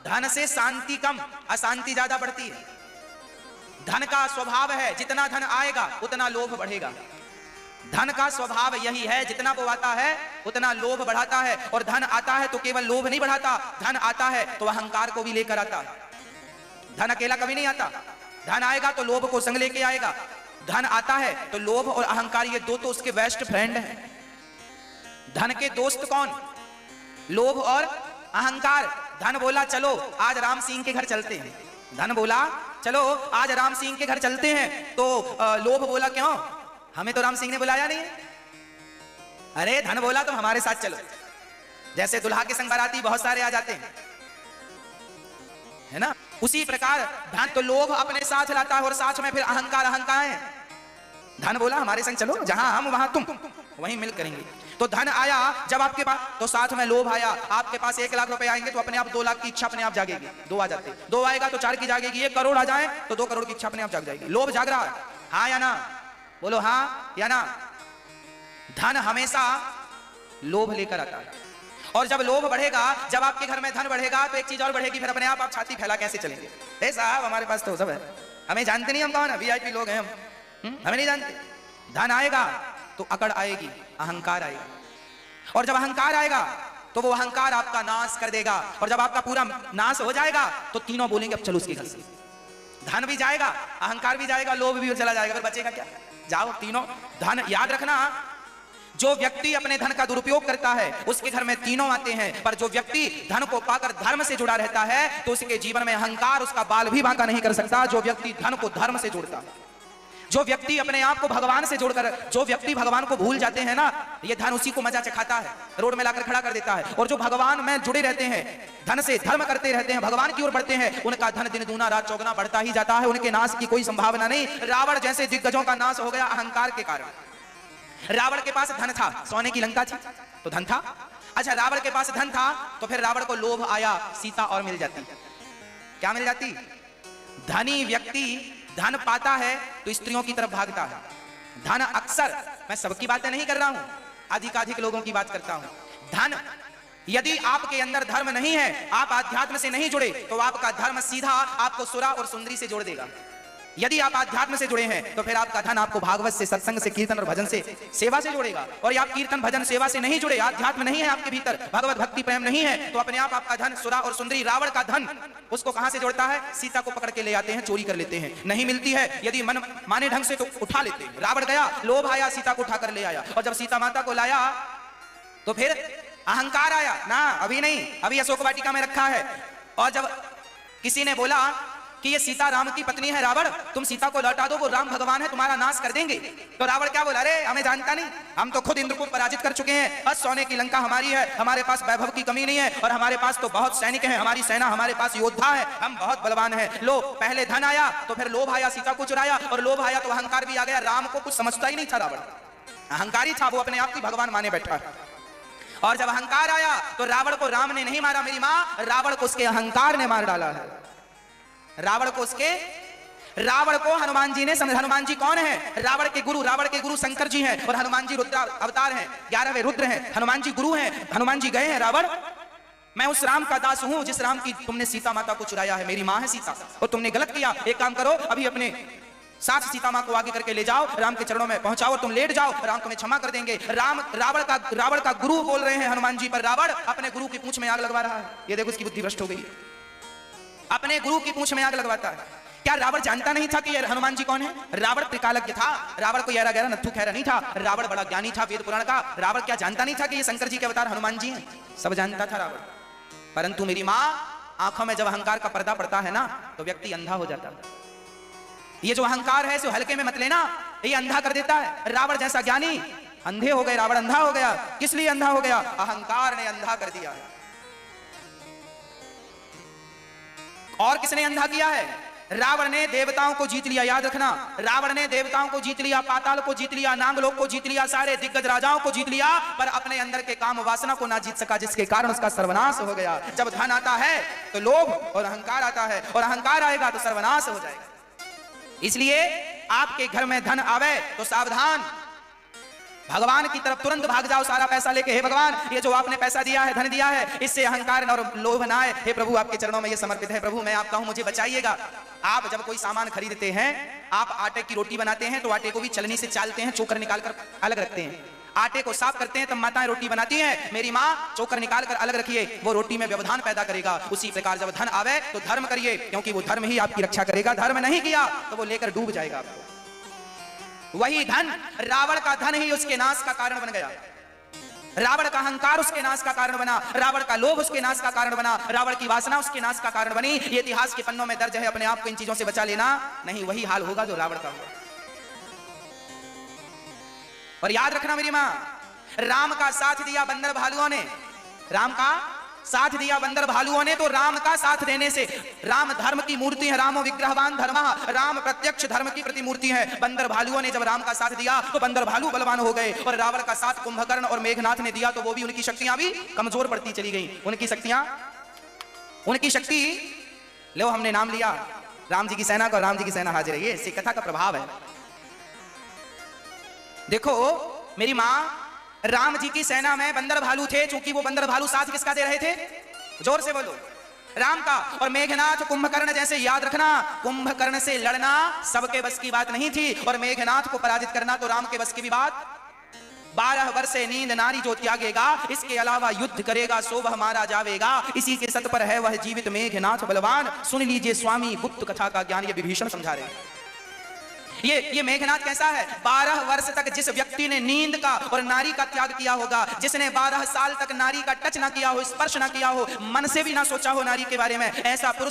धन से शांति कम, अशांति ज्यादा बढ़ती है। धन का स्वभाव है, जितना धन आएगा उतना लोभ बढ़ेगा। धन का स्वभाव यही है, जितना वो आता है उतना लोभ बढ़ाता है। और धन आता है तो केवल लोभ नहीं बढ़ाता, धन आता है तो अहंकार को भी लेकर आता है। धन अकेला कभी नहीं आता, धन आएगा तो लोभ को संग लेके आएगा। धन आता है तो लोभ और अहंकार, ये दो तो उसके बेस्ट फ्रेंड हैं। धन के दोस्त कौन? लोभ और अहंकार। धन बोला चलो आज राम सिंह के घर चलते हैं, धन बोला चलो आज राम सिंह के घर चलते हैं, तो लोभ बोला क्यों? हमें तो राम सिंह ने बुलाया नहीं। अरे धन बोला तो हमारे साथ चलो। जैसे दुल्हा के संग बाराती बहुत सारे आ जाते हैं, है ना, उसी प्रकार धन तो लोभ अपने साथ लाता है और साथ में फिर अहंकार। अहंकार है, धन बोला हमारे संग चलो, जहां हम वहां तुम, वहीं मिल करेंगे। तो धन आया जब आपके पास, तो साथ में लोभ आया। आपके पास 1 लाख रुपए आएंगे तो अपने आप 2 लाख की इच्छा अपने आप जागेगी। 2 आ जाते, 2 आएगा तो 4 की जागेगी। 1 करोड़ आ जाए तो 2 करोड़ की इच्छा अपने आप जाग जाएगी। लोभ जाग रहा है, हाँ या ना? बोलो हाँ या ना? धन हमेशा लोभ लेकर आता है। और जब लोभ बढ़ेगा, जब आपके घर में धन बढ़ेगा, तो एक चीज और बढ़ेगी, फिर अपने आप छाती फैला कैसे चलेंगे? ए साहब हमारे पास तो सब है, हमें जानते नहीं हम कौन है, VIP लोग हैं हम, हमें नहीं जानते। धन आएगा तो अकड़ आएगी, अहंकार आएगा। और जब अहंकार आएगा तो वो अहंकार आपका नाश कर देगा। और जब आपका पूरा नाश हो जाएगा तो तीनों बोलेंगे अब चलो उसके घर से। धन भी जाएगा, अहंकार भी जाएगा, लोभ भी चला जाएगा, फिर बचेगा क्या? जाओ तीनों। धन याद रखना, जो व्यक्ति अपने धन का दुरुपयोग करता है उसके घर में तीनों आते हैं, पर जो व्यक्ति धन को पाकर धर्म से जुड़ा रहता है तो उसके जीवन में अहंकार उसका बाल भी बांका नहीं कर सकता। जो व्यक्ति धन को धर्म से जोड़ता है, जो व्यक्ति अपने आप को भगवान से जोड़कर, जो व्यक्ति भगवान को भूल जाते हैं ना, ये धन उसी को मजा चखाता है, रोड में लाकर खड़ा कर देता है। और जो भगवान में जुड़े रहते हैं, धन से धर्म करते रहते हैं, भगवान की ओर बढ़ते हैं, उनका धन दिन दूना रात चौगुना बढ़ता ही जाता है, उनके नाश की कोई संभावना नहीं। रावण जैसे दिग्गजों का नाश हो गया अहंकार के कारण। रावण के पास धन था, सोने की लंका थी तो धन था। अच्छा, रावण के पास धन था तो फिर रावण को लोभ आया, सीता और मिल जाती। क्या मिल जाती? धनी व्यक्ति धन पाता है तो स्त्रियों की तरफ भागता है। धन अक्सर, मैं सबकी बातें नहीं कर रहा हूं, अधिकाधिक लोगों की बात करता हूं। धन, यदि आपके अंदर धर्म नहीं है, आप आध्यात्म से नहीं जुड़े, तो आपका धर्म सीधा आपको सुरा और सुंदरी से जोड़ देगा। यदि आप आध्यात्म से जुड़े हैं तो फिर आपका धन आपको भागवत से, सत्संग से, कीर्तन और भजन से, सेवा से जोड़ेगा। और आप कीर्तन भजन सेवा से नहीं जुड़े, आध्यात्म नहीं है आपके भीतर, भगवत भक्ति प्रेम नहीं है, तो अपने आप आपका धन सुरा और सुंदरी, रावण का धन उसको कहां से जोड़ता है? सीता को पकड़ के ले आते हैं, चोरी कर लेते हैं। नहीं मिलती है, यदि मन माने ढंग से तो उठा लेते हैं। रावण गया, लोभ आया, सीता को उठाकर ले आया। और जब सीता माता को लाया तो फिर अहंकार आया ना, अभी नहीं, अभी अशोक वाटिका में रखा है। और जब किसी ने बोला कि ये सीता राम की पत्नी है, रावण तुम सीता को लौटा दो, वो राम भगवान है, तुम्हारा नाश कर देंगे, तो रावण क्या बोला? अरे हमें जानता नहीं, हम तो खुद इंद्र को पराजित कर चुके हैं, बस सोने की लंका हमारी है, हमारे पास वैभव की कमी नहीं है, और हमारे पास तो बहुत सैनिक हैं, हमारी सेना, हमारे पास योद्धा है, हम बहुत बलवान हैं। लो, पहले धन आया तो फिर लोभ आया, सीता को चुराया, और लोभ आया तो अहंकार भी आ गया। राम को कुछ समझता ही नहीं था, रावण अहंकारी था, वो अपने आप की भगवान माने बैठा। और जब अहंकार आया तो रावण को राम ने नहीं मारा मेरी मां, रावण को उसके अहंकार ने मार डाला है। रावण को हनुमान जी ने समझ। हनुमान जी कौन है? रावण के गुरु शंकर जी हैं, और हनुमान जी रुद्र अवतार हैं, 11वें रुद्र हैं। हनुमान जी गुरु हैं, हनुमान जी गए हैं, रावण मैं उस राम का दास हूं जिस राम की तुमने सीता माता को चुराया है, मेरी मां है सीता, और तुमने गलत किया। एक काम करो, अभी अपने साथ सीता मां को आगे करके ले जाओ, राम के चरणों में पहुंचाओ, तुम लेट जाओ, राम तुम्हें क्षमा कर देंगे। रावण का गुरु बोल रहे हैं हनुमान जी पर, रावण अपने गुरु की पूंछ में आग लगवा रहा है। ये देखो उसकी बुद्धि भ्रष्ट हो गई, अपने गुरु की पूंछ में आग लगवाता है। क्या रावण जानता नहीं था कि ये हनुमान जी कौन है? रावण त्रिकालज्ञ था, रावण को यारा गहरा नत्थु खैरा नहीं था, रावण बड़ा ज्ञानी था वेद पुराण का। रावण क्या जानता नहीं था कि ये शंकर जी के अवतार हनुमान जी हैं? सब जानता था रावण, परंतु मेरी मां, आंखों में जब अहंकार का पर्दा पड़ता है ना तो व्यक्ति अंधा हो जाता है। ये जो अहंकार है इसे हल्के में मत लेना, ये अंधा कर देता है। रावण जैसा ज्ञानी अंधे हो गए, रावण अंधा हो गया। किस लिए अंधा हो गया? अहंकार ने अंधा कर दिया है। और किसने अंधा किया है? रावण ने देवताओं को जीत लिया, याद रखना, रावण ने देवताओं को जीत लिया, पाताल को जीत लिया, नागलोक को जीत लिया, सारे दिग्गज राजाओं को जीत लिया, पर अपने अंदर के काम वासना को ना जीत सका, जिसके कारण उसका सर्वनाश हो गया। जब धन आता है तो लोभ और अहंकार आता है, और अहंकार आएगा तो सर्वनाश हो जाएगा। इसलिए आपके घर में धन आवे तो सावधान, भगवान की तरफ तुरंत भाग जाओ सारा पैसा लेके। हे भगवान, ये जो आपने पैसा दिया है, धन दिया है, इससे अहंकार और लोभ ना आए। हे प्रभु, आपके चरणों में ये समर्पित है, प्रभु मैं आपका हूं, मुझे बचाइएगा। आप जब कोई सामान खरीदते हैं, आप आटे की रोटी बनाते हैं तो आटे को भी छलनी से चालते हैं, चोकर निकालकर अलग रखते हैं। आटे को साफ करते हैं तब माताएं रोटी बनाती हैं। मेरी माँ, चोकर निकालकर अलग रखिए, वो रोटी में व्यवधान पैदा करेगा। उसी प्रकार जब धन आवे तो धर्म करिए, क्योंकि वो धर्म ही आपकी रक्षा करेगा। धर्म नहीं किया तो वो लेकर डूब जाएगा आपको। वही धन, रावण का धन ही उसके नाश का कारण बन गया। रावण का अहंकार उसके नाश का कारण बना, रावण का लोभ उसके नाश का कारण बना, रावण की वासना उसके नाश का कारण बनी। ये इतिहास के पन्नों में दर्ज है। अपने आप को इन चीजों से बचा लेना, नहीं वही हाल होगा जो रावण का हुआ। और याद रखना मेरी मां, राम का साथ दिया बंदर भालुओं ने, राम का साथ दिया बंदर भालुओं ने, तो राम का साथ देने से, राम धर्म की मूर्ति है, रामो विग्रहवान धर्मः, राम प्रत्यक्ष धर्म की प्रतिमूर्ति है। बंदर भालुओं ने जब राम का साथ दिया तो बंदर भालू बलवान हो गए, और रावण का साथ कुंभकर्ण और मेघनाथ ने दिया तो वो भी, उनकी शक्तियां भी कमजोर पड़ती चली गई। उनकी शक्ति, लो हमने नाम लिया राम जी की सेना का, राम जी की सेना हाजिर है। ये इसी कथा का प्रभाव है। देखो मेरी मां, राम जी की सेना में बंदर भालू थे, चूंकि वो बंदर भालू साथ किसका दे रहे थे? जोर से बोलो, राम का। और मेघनाथ कुंभकर्ण जैसे, याद रखना, कुंभकर्ण से लड़ना सबके बस की बात नहीं थी, और मेघनाथ को पराजित करना तो राम के बस की भी बात। 12 वर्ष नींद नारी जो त्यागेगा, इसके अलावा युद्ध करेगा सो वह मारा जावेगा। इसी के सत पर है वह जीवित मेघनाथ बलवान। सुन लीजिए स्वामी गुप्त कथा का ज्ञान, ये विभीषण समझा रहे हैं। ये मेघनाद कैसा है? 12 वर्ष तक जिस व्यक्ति ने नींद का और नारी का त्याग किया होगा, जिसने 12 साल तक नारी का टच ना किया हो, स्पर्श ना किया हो, मन से भी ना सोचा हो नारी के बारे में, ऐसा पुरुष